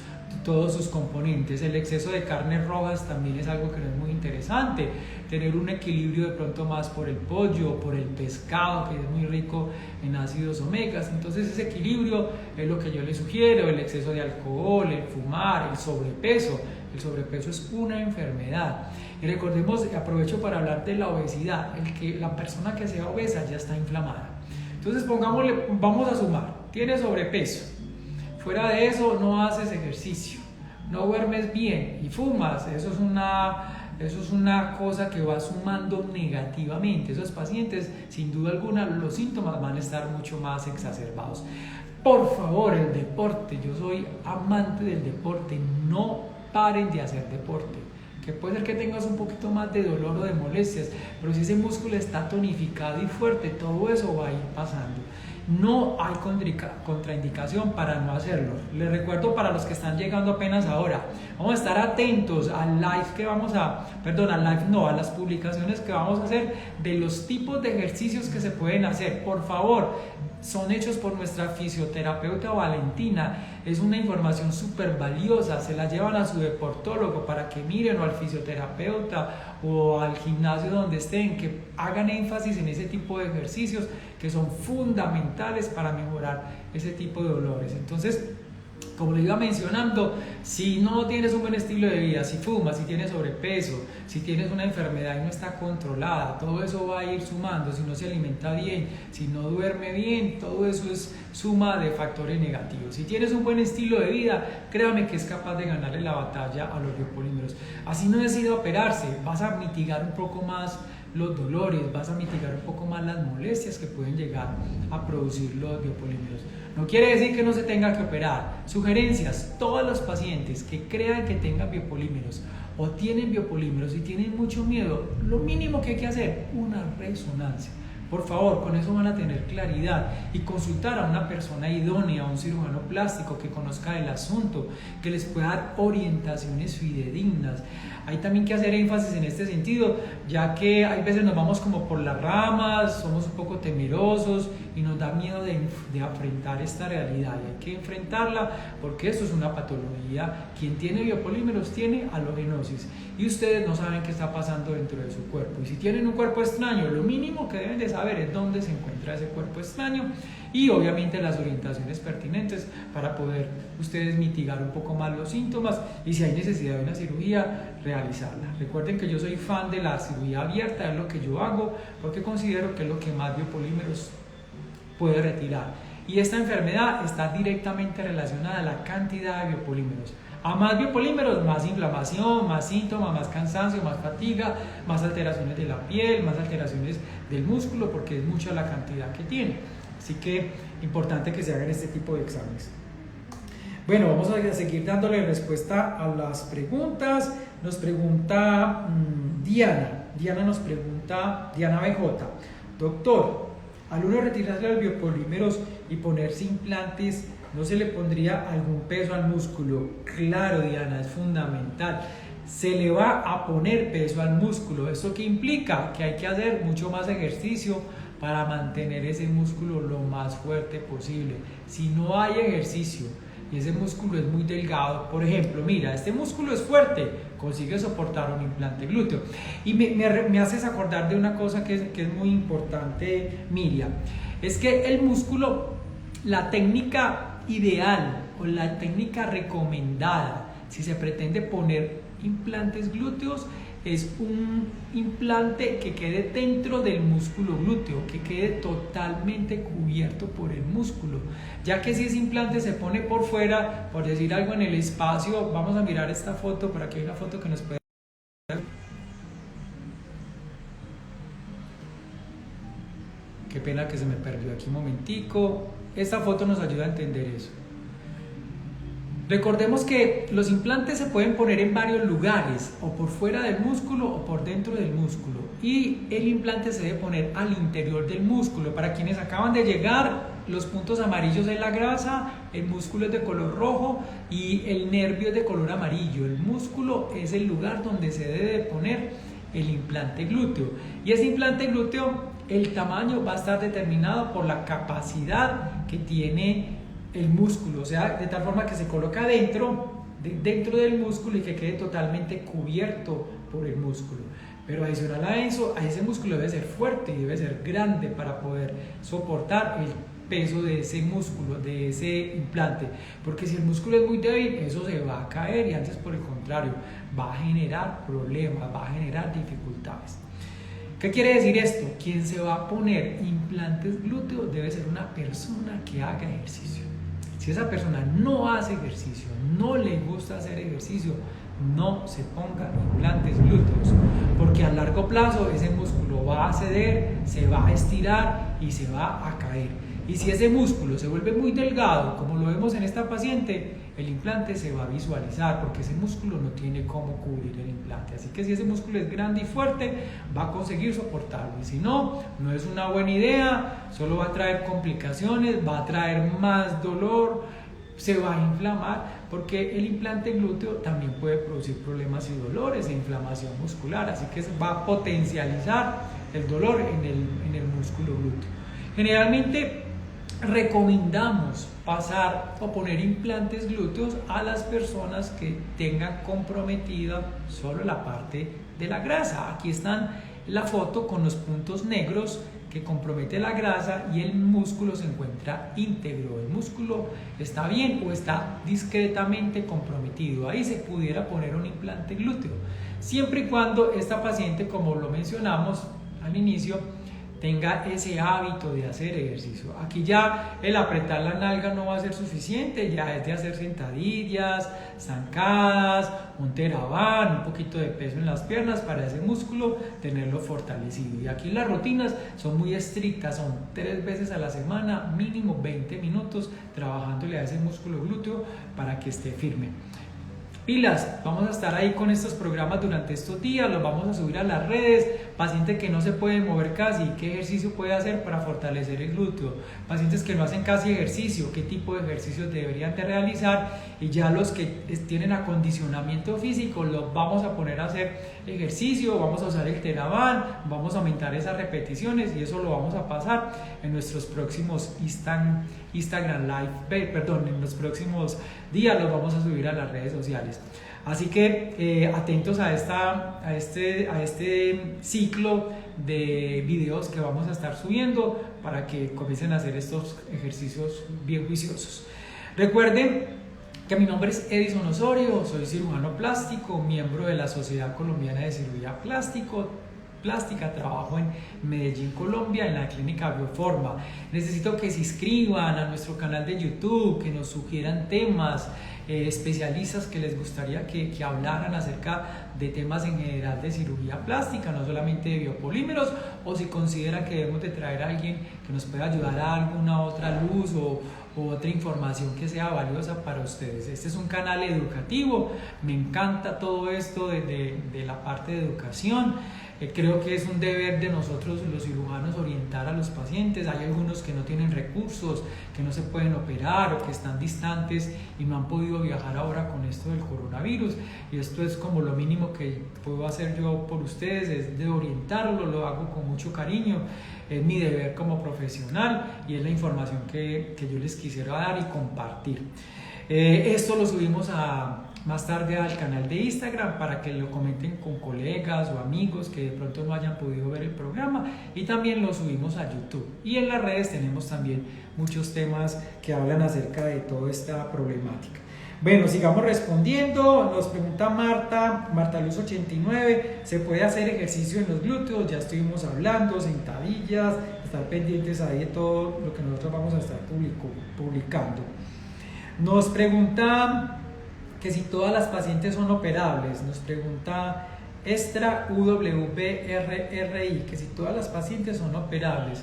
Speaker 1: componentes. El exceso de carnes rojas también es algo que no es muy interesante. Tener un equilibrio de pronto más por el pollo, por el pescado, que es muy rico en ácidos omegas. Entonces ese equilibrio es lo que yo les sugiero. El exceso de alcohol, el fumar, el sobrepeso. El sobrepeso es una enfermedad. Y recordemos, aprovecho para hablar de la obesidad. La persona que sea obesa ya está inflamada. Entonces vamos a sumar, tienes sobrepeso, fuera de eso no haces ejercicio, no duermes bien y fumas, eso es una cosa que va sumando negativamente. Esos pacientes, sin duda alguna, los síntomas van a estar mucho más exacerbados. Por favor, el deporte, yo soy amante del deporte, no paren de hacer deporte. Que puede ser que tengas un poquito más de dolor o de molestias, pero si ese músculo está tonificado y fuerte, todo eso va a ir pasando. No hay contraindicación para no hacerlo. Les recuerdo para los que están llegando apenas ahora, vamos a estar atentos al live que a las publicaciones que vamos a hacer de los tipos de ejercicios que se pueden hacer. Por favor, son hechos por nuestra fisioterapeuta Valentina. Es una información súper valiosa, se la llevan a su deportólogo para que miren, o al fisioterapeuta o al gimnasio donde estén, que hagan énfasis en ese tipo de ejercicios que son fundamentales para mejorar ese tipo de dolores. Entonces, como le iba mencionando, si no tienes un buen estilo de vida, si fumas, si tienes sobrepeso, si tienes una enfermedad y no está controlada, todo eso va a ir sumando. Si no se alimenta bien, si no duerme bien, todo eso es suma de factores negativos. Si tienes un buen estilo de vida, créame que es capaz de ganarle la batalla a los biopolímeros. Así no decida operarse, vas a mitigar un poco más los dolores, vas a mitigar un poco más las molestias que pueden llegar a producir los biopolímeros. No quiere decir que no se tenga que operar. Sugerencias: todos los pacientes que crean que tengan biopolímeros o tienen biopolímeros y tienen mucho miedo, lo mínimo que hay que hacer, una resonancia. Por favor, con eso van a tener claridad y consultar a una persona idónea, a un cirujano plástico que conozca el asunto, que les pueda dar orientaciones fidedignas. Hay también que hacer énfasis en este sentido, ya que hay veces nos vamos como por las ramas, somos un poco temerosos y nos da miedo de enfrentar esta realidad, y hay que enfrentarla porque esto es una patología. Quien tiene biopolímeros tiene halogenosis y ustedes no saben qué está pasando dentro de su cuerpo, y si tienen un cuerpo extraño, lo mínimo que deben de saber es dónde se encuentra ese cuerpo extraño y obviamente las orientaciones pertinentes para poder ustedes mitigar un poco más los síntomas, y si hay necesidad de una cirugía, realizarla. Recuerden que yo soy fan de la cirugía abierta, es lo que yo hago porque considero que es lo que más biopolímeros puede retirar, y esta enfermedad está directamente relacionada a la cantidad de biopolímeros. A más biopolímeros, más inflamación, más síntomas, más cansancio, más fatiga, más alteraciones de la piel, más alteraciones del músculo, porque es mucha la cantidad que tiene. Así que importante que se hagan este tipo de exámenes. Bueno, vamos a seguir dándole respuesta a las preguntas. Nos pregunta Diana. Diana nos pregunta, Diana BJ: doctor, al uno retirarse los biopolímeros y ponerse implantes, ¿no se le pondría algún peso al músculo? Claro, Diana, es fundamental. Se le va a poner peso al músculo. ¿Esto qué implica? Que hay que hacer mucho más ejercicio para mantener ese músculo lo más fuerte posible. Si no hay ejercicio y ese músculo es muy delgado, por ejemplo, mira, este músculo es fuerte, consigue soportar un implante glúteo. Y me haces acordar de una cosa que es muy importante, Miriam, es que el músculo, la técnica ideal o la técnica recomendada si se pretende poner implantes glúteos es un implante que quede dentro del músculo glúteo, que quede totalmente cubierto por el músculo, ya que si ese implante se pone por fuera, por decir algo, en el espacio, vamos a mirar esta foto, por aquí hay una foto que nos puede... Qué pena que se me perdió aquí un momentico. Esta foto nos ayuda a entender eso. Recordemos que los implantes se pueden poner en varios lugares, o por fuera del músculo o por dentro del músculo, y el implante se debe poner al interior del músculo. Para quienes acaban de llegar, los puntos amarillos es la grasa, el músculo es de color rojo y el nervio es de color amarillo. El músculo es el lugar donde se debe poner el implante glúteo, y ese implante glúteo, el tamaño va a estar determinado por la capacidad que tiene el músculo, o sea, de tal forma que se coloca dentro del músculo y que quede totalmente cubierto por el músculo. Pero adicional a eso, a ese músculo debe ser fuerte y debe ser grande para poder soportar el peso de ese músculo, de ese implante, porque si el músculo es muy débil, eso se va a caer, y antes, por el contrario, va a generar problemas, va a generar dificultades. ¿Qué quiere decir esto? Quien se va a poner implantes glúteos debe ser una persona que haga ejercicio. Si esa persona no hace ejercicio, no le gusta hacer ejercicio, no se ponga implantes glúteos, porque a largo plazo ese músculo va a ceder, se va a estirar y se va a caer. Y si ese músculo se vuelve muy delgado, como lo vemos en esta paciente, el implante se va a visualizar porque ese músculo no tiene cómo cubrir el implante. Así que si ese músculo es grande y fuerte, va a conseguir soportarlo. Y si no, no es una buena idea, solo va a traer complicaciones, va a traer más dolor, se va a inflamar, porque el implante glúteo también puede producir problemas y dolores e inflamación muscular. Así que va a potencializar el dolor en el músculo glúteo. Generalmente recomendamos pasar o poner implantes glúteos a las personas que tengan comprometida solo la parte de la grasa. Aquí están la foto con los puntos negros que compromete la grasa y el músculo se encuentra íntegro. El músculo está bien o está discretamente comprometido. Ahí se pudiera poner un implante glúteo, siempre y cuando esta paciente, como lo mencionamos al inicio, tenga ese hábito de hacer ejercicio. Aquí ya el apretar la nalga no va a ser suficiente, ya es de hacer sentadillas, zancadas, un TheraBand, un poquito de peso en las piernas para ese músculo tenerlo fortalecido. Y aquí las rutinas son muy estrictas, son 3 veces a la semana, mínimo 20 minutos trabajándole a ese músculo glúteo para que esté firme. Pilas, vamos a estar ahí con estos programas durante estos días, los vamos a subir a las redes. Paciente que no se puede mover casi, ¿qué ejercicio puede hacer para fortalecer el glúteo? Pacientes que no hacen casi ejercicio, ¿qué tipo de ejercicios deberían de realizar? Y ya los que tienen acondicionamiento físico, los vamos a poner a hacer ejercicio, vamos a usar el TheraBand, vamos a aumentar esas repeticiones y eso lo vamos a pasar en nuestros próximos Instagram Live, en los próximos días los vamos a subir a las redes sociales. Así que atentos a este ciclo de videos que vamos a estar subiendo para que comiencen a hacer estos ejercicios bien juiciosos. Recuerden que mi nombre es Edison Osorio, soy cirujano plástico, miembro de la Sociedad Colombiana de Cirugía Plástica, trabajo en Medellín, Colombia, en la clínica Bioforma. Necesito que se inscriban a nuestro canal de YouTube, que nos sugieran temas, especialistas que les gustaría que hablaran acerca de temas en general de cirugía plástica, no solamente de biopolímeros, o si consideran que debemos de traer a alguien que nos pueda ayudar a alguna otra luz o otra información que sea valiosa para ustedes. Este es un canal educativo, me encanta todo esto de la parte de educación. Creo que es un deber de nosotros los cirujanos orientar a los pacientes. Hay algunos que no tienen recursos, que no se pueden operar o que están distantes y no han podido viajar ahora con esto del coronavirus, y esto es como lo mínimo que puedo hacer yo por ustedes, es de orientarlo. Lo hago con mucho cariño, es mi deber como profesional y es la información que yo les quisiera dar y compartir. Esto lo subimos más tarde al canal de Instagram para que lo comenten con colegas o amigos que de pronto no hayan podido ver el programa, y también lo subimos a YouTube, y en las redes tenemos también muchos temas que hablan acerca de toda esta problemática. Bueno, sigamos respondiendo. Nos pregunta Marta Luz 89, ¿se puede hacer ejercicio en los glúteos? Ya estuvimos hablando, sentadillas, estar pendientes ahí de todo lo que nosotros vamos a estar publicando. Nos pregunta que si todas las pacientes son operables. Nos pregunta Extra UWRRI, que si todas las pacientes son operables.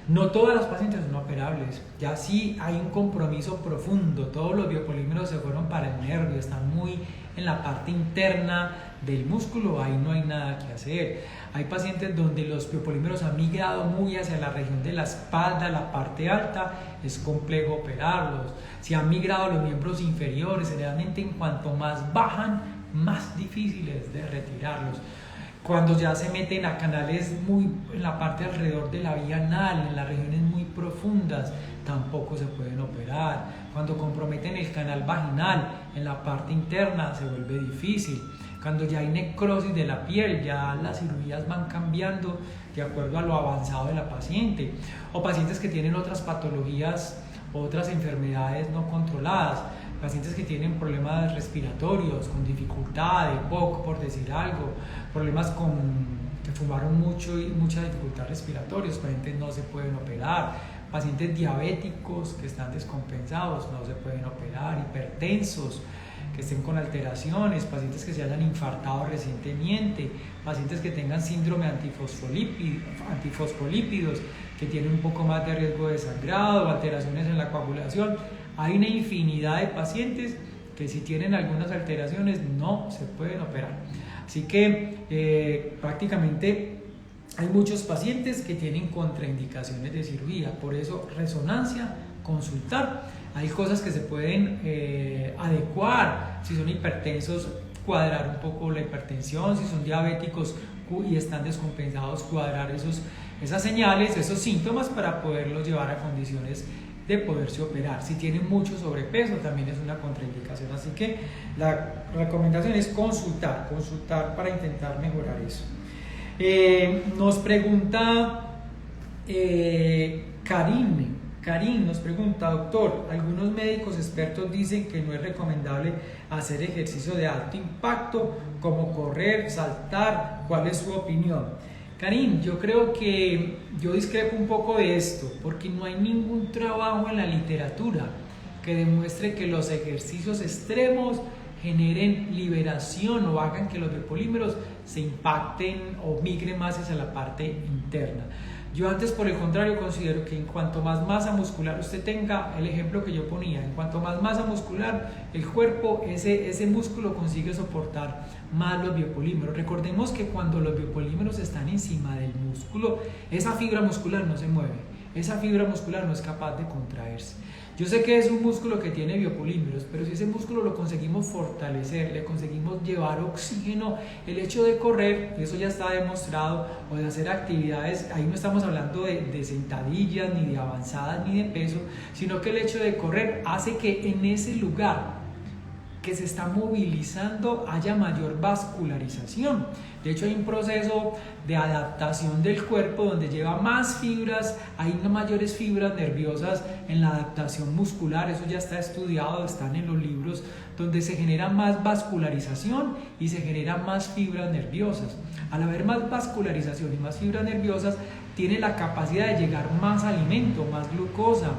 Speaker 1: No todas las pacientes son operables, ya sí hay un compromiso profundo. Todos los biopolímeros se fueron para el nervio, están muy en la parte interna del músculo, ahí no hay nada que hacer. Hay pacientes donde los biopolímeros han migrado muy hacia la región de la espalda, la parte alta, es complejo operarlos. Si han migrado a los miembros inferiores, generalmente en cuanto más bajan, más difíciles de retirarlos. Cuando ya se meten a canales muy en la parte alrededor de la vía anal, en las regiones muy profundas, tampoco se pueden operar. Cuando comprometen el canal vaginal en la parte interna, se vuelve difícil. Cuando ya hay necrosis de la piel, ya las cirugías van cambiando de acuerdo a lo avanzado de la paciente. O pacientes que tienen otras patologías, otras enfermedades no controladas. Pacientes que tienen problemas respiratorios, con dificultad, EPOC, por decir algo, problemas que fumaron mucho y mucha dificultad respiratoria, pacientes no se pueden operar. pacientes diabéticos que están descompensados, no se pueden operar, hipertensos, que estén con alteraciones, pacientes que se hayan infartado recientemente, pacientes que tengan síndrome antifosfolípidos, que tienen un poco más de riesgo de sangrado, alteraciones en la coagulación. Hay una infinidad de pacientes que si tienen algunas alteraciones no se pueden operar. Así que prácticamente hay muchos pacientes que tienen contraindicaciones de cirugía, por eso resonancia, consultar. Hay cosas que se pueden adecuar, si son hipertensos, cuadrar un poco la hipertensión, si son diabéticos y están descompensados, cuadrar esas señales, esos síntomas para poderlos llevar a condiciones de poderse operar. Si tienen mucho sobrepeso también es una contraindicación, así que la recomendación es consultar para intentar mejorar eso. Nos pregunta Karim nos pregunta: doctor, algunos médicos expertos dicen que no es recomendable hacer ejercicio de alto impacto como correr, saltar. ¿Cuál es su opinión? Karim, yo creo que yo discrepo un poco de esto, porque no hay ningún trabajo en la literatura que demuestre que los ejercicios extremos generen liberación o hagan que los biopolímeros se impacten o migren más hacia la parte interna. Yo antes, por el contrario, considero que en cuanto más masa muscular usted tenga, el ejemplo que yo ponía, en cuanto más masa muscular, el cuerpo, ese músculo consigue soportar más los biopolímeros. Recordemos que cuando los biopolímeros están encima del músculo, esa fibra muscular no se mueve, esa fibra muscular no es capaz de contraerse. Yo sé que es un músculo que tiene biopolímeros, pero si ese músculo lo conseguimos fortalecer, le conseguimos llevar oxígeno, el hecho de correr, eso ya está demostrado, o de hacer actividades, ahí no estamos hablando de sentadillas, ni de avanzadas, ni de peso, sino que el hecho de correr hace que en ese lugar que se está movilizando haya mayor vascularización. De hecho, hay un proceso de adaptación del cuerpo donde lleva más fibras, hay mayores fibras nerviosas en la adaptación muscular, eso ya está estudiado, están en los libros, donde se genera más vascularización y se generan más fibras nerviosas. Al haber más vascularización y más fibras nerviosas, tiene la capacidad de llegar más alimento, más glucosa,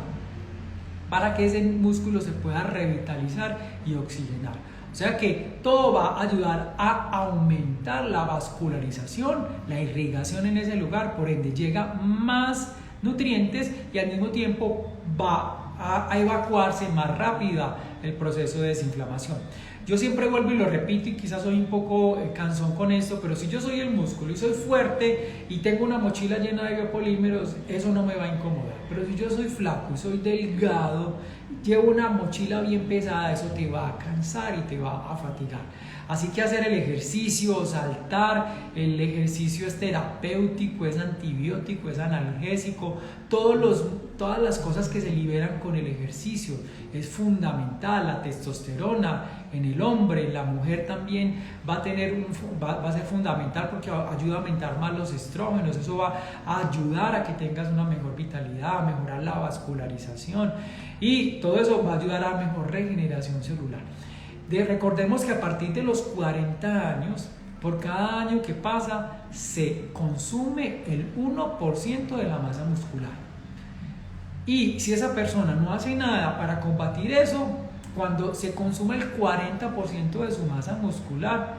Speaker 1: para que ese músculo se pueda revitalizar y oxigenar. O sea que todo va a ayudar a aumentar la vascularización, la irrigación en ese lugar, por ende llega más nutrientes y al mismo tiempo va a evacuarse más rápida el proceso de desinflamación. Yo siempre vuelvo y lo repito y quizás soy un poco cansón con esto, pero si yo soy el músculo y soy fuerte y tengo una mochila llena de biopolímeros, eso no me va a incomodar. Pero si yo soy flaco y soy delgado, llevo una mochila bien pesada, eso te va a cansar y te va a fatigar. Así que hacer el ejercicio, saltar, el ejercicio es terapéutico, es antibiótico, es analgésico, todas las cosas que se liberan con el ejercicio es fundamental. La testosterona en el hombre, en la mujer también va a ser fundamental porque ayuda a aumentar más los estrógenos, eso va a ayudar a que tengas una mejor vitalidad, a mejorar la vascularización y todo eso va a ayudar a mejor regeneración celular. Recordemos que a partir de los 40 años, por cada año que pasa, se consume el 1% de la masa muscular. Y si esa persona no hace nada para combatir eso, cuando se consume el 40% de su masa muscular,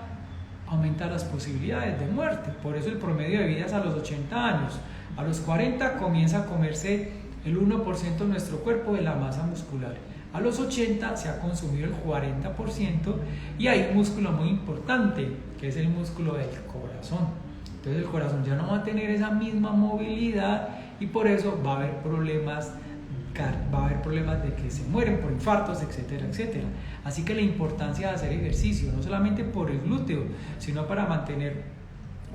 Speaker 1: aumenta las posibilidades de muerte. Por eso el promedio de vida es a los 80 años. A los 40 comienza a comerse el 1% de nuestro cuerpo de la masa muscular. A los 80 se ha consumido el 40% y hay un músculo muy importante que es el músculo del corazón. Entonces el corazón ya no va a tener esa misma movilidad y por eso va a haber problemas de que se mueren por infartos, etcétera, etcétera. Así que la importancia de hacer ejercicio, no solamente por el glúteo, sino para mantener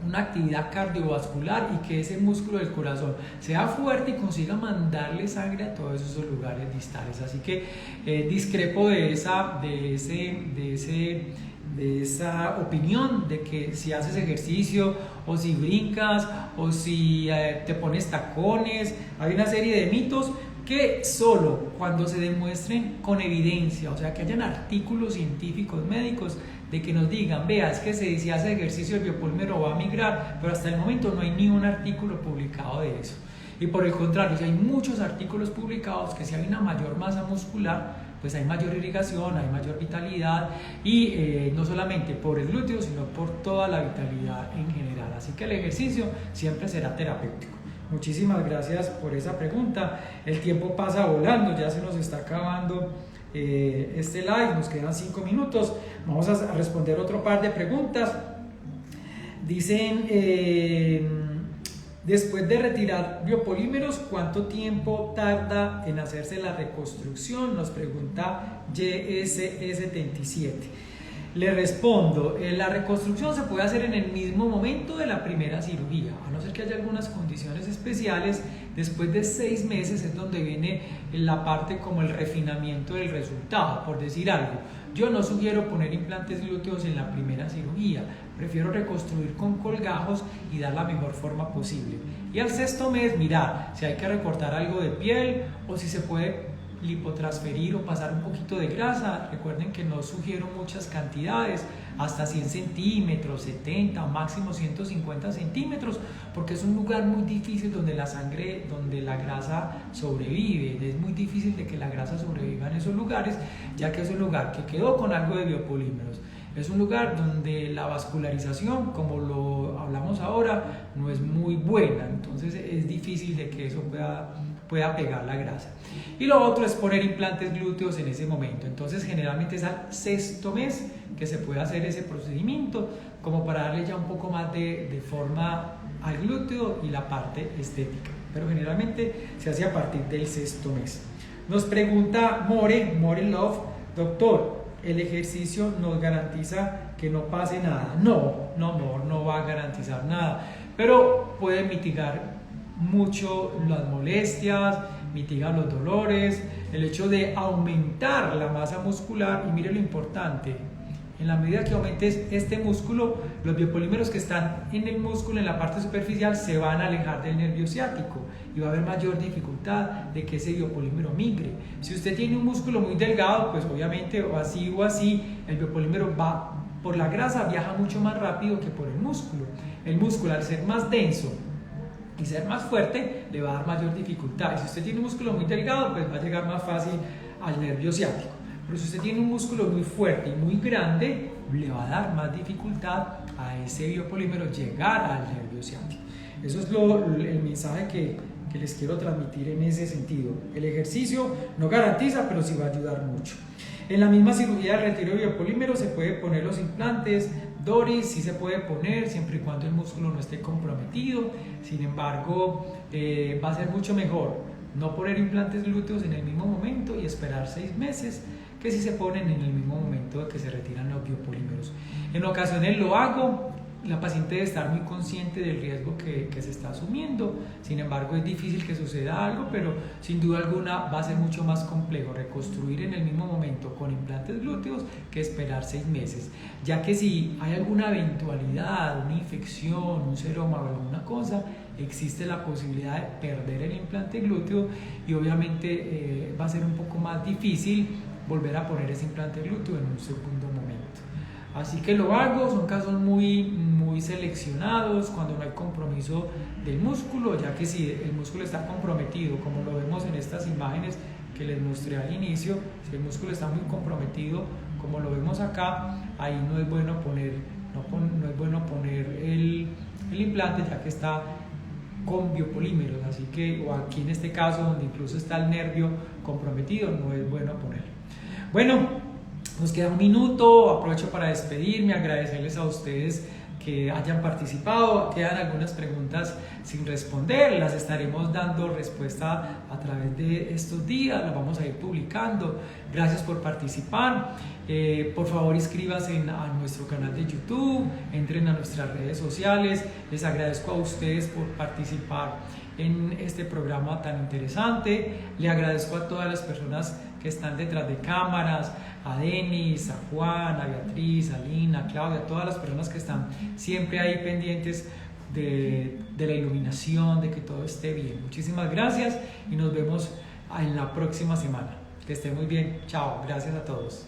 Speaker 1: una actividad cardiovascular y que ese músculo del corazón sea fuerte y consiga mandarle sangre a todos esos lugares distales. Así que discrepo de esa opinión de que si haces ejercicio o si brincas o si te pones tacones. Hay una serie de mitos que solo cuando se demuestren con evidencia, o sea que hayan artículos científicos médicos de que nos digan, vea, es que si hace ejercicio el biopolímero va a migrar, pero hasta el momento no hay ni un artículo publicado de eso. Y por el contrario, si hay muchos artículos publicados que si hay una mayor masa muscular, pues hay mayor irrigación, hay mayor vitalidad y no solamente por el glúteo, sino por toda la vitalidad en general. Así que el ejercicio siempre será terapéutico. Muchísimas gracias por esa pregunta. El tiempo pasa volando, ya se nos está acabando este live, nos quedan 5 minutos. Vamos a responder otro par de preguntas. Dicen, después de retirar biopolímeros, ¿cuánto tiempo tarda en hacerse la reconstrucción? Nos pregunta YSE77. Le respondo, la reconstrucción se puede hacer en el mismo momento de la primera cirugía, a no ser que haya algunas condiciones especiales. Después de 6 meses es donde viene la parte como el refinamiento del resultado. Por decir algo, yo no sugiero poner implantes glúteos en la primera cirugía, prefiero reconstruir con colgajos y dar la mejor forma posible. Y al 6º mes, mirar si hay que recortar algo de piel o si se puede lipotransferir o pasar un poquito de grasa. Recuerden que no sugiero muchas cantidades, hasta 100 centímetros, 70 o máximo 150 centímetros, porque es un lugar muy difícil donde la grasa sobrevive. Es muy difícil de que la grasa sobreviva en esos lugares, ya que es un lugar que quedó con algo de biopolímeros. Es un lugar donde la vascularización, como lo hablamos ahora, no es muy buena, entonces es difícil de que eso pueda pegar la grasa. Y lo otro es poner implantes glúteos en ese momento. Entonces generalmente es al 6º mes que se puede hacer ese procedimiento, como para darle ya un poco más de forma al glúteo y la parte estética, pero generalmente se hace a partir del 6º mes. Nos pregunta More Love, doctor, ¿el ejercicio nos garantiza que no pase nada? No va a garantizar nada, pero puede mitigar mucho las molestias, mitiga los dolores, el hecho de aumentar la masa muscular. Y mire lo importante, en la medida que aumentes este músculo, los biopolímeros que están en el músculo, en la parte superficial, se van a alejar del nervio ciático y va a haber mayor dificultad de que ese biopolímero migre. Si usted tiene un músculo muy delgado, pues obviamente o así, el biopolímero va por la grasa, viaja mucho más rápido que por el músculo. El músculo, al ser más denso y ser más fuerte, le va a dar mayor dificultad. Y si usted tiene un músculo muy delgado, pues va a llegar más fácil al nervio ciático. Pero si usted tiene un músculo muy fuerte y muy grande, le va a dar más dificultad a ese biopolímero llegar al nervio ciático. Eso es el mensaje que les quiero transmitir en ese sentido. El ejercicio no garantiza, pero sí va a ayudar mucho. En la misma cirugía de retiro de biopolímeros se puede poner los implantes. Doris, sí se puede poner siempre y cuando el músculo no esté comprometido. Sin embargo, va a ser mucho mejor no poner implantes glúteos en el mismo momento y esperar 6 meses que si se ponen en el mismo momento de que se retiran los biopolímeros. En ocasiones lo hago, la paciente debe estar muy consciente del riesgo que se está asumiendo. Sin embargo, es difícil que suceda algo, pero sin duda alguna va a ser mucho más complejo reconstruir en el mismo momento con implantes glúteos que esperar 6 meses, ya que si hay alguna eventualidad, una infección, un seroma o alguna cosa, existe la posibilidad de perder el implante glúteo y obviamente va a ser un poco más difícil volver a poner ese implante glúteo en un segundo momento. Así que lo hago, son casos muy seleccionados, cuando no hay compromiso del músculo, ya que si el músculo está comprometido, como lo vemos en estas imágenes que les mostré al inicio, si el músculo está muy comprometido, como lo vemos acá, ahí no es bueno poner el implante, ya que está con biopolímeros. Así que, o aquí en este caso, donde incluso está el nervio comprometido, no es bueno ponerlo. Bueno, nos queda un minuto, aprovecho para despedirme, agradecerles a ustedes que hayan participado. Quedan algunas preguntas sin responder, las estaremos dando respuesta a través de estos días, las vamos a ir publicando. Gracias por participar. Por favor, inscríbanse a nuestro canal de YouTube, entren a nuestras redes sociales. Les agradezco a ustedes por participar en este programa tan interesante. Le agradezco a todas las personas que están detrás de cámaras, a Denis, a Juan, a Beatriz, a Lina, a Claudia, a todas las personas que están siempre ahí pendientes de la iluminación, de que todo esté bien. Muchísimas gracias y nos vemos en la próxima semana. Que esté muy bien. Chao. Gracias a todos.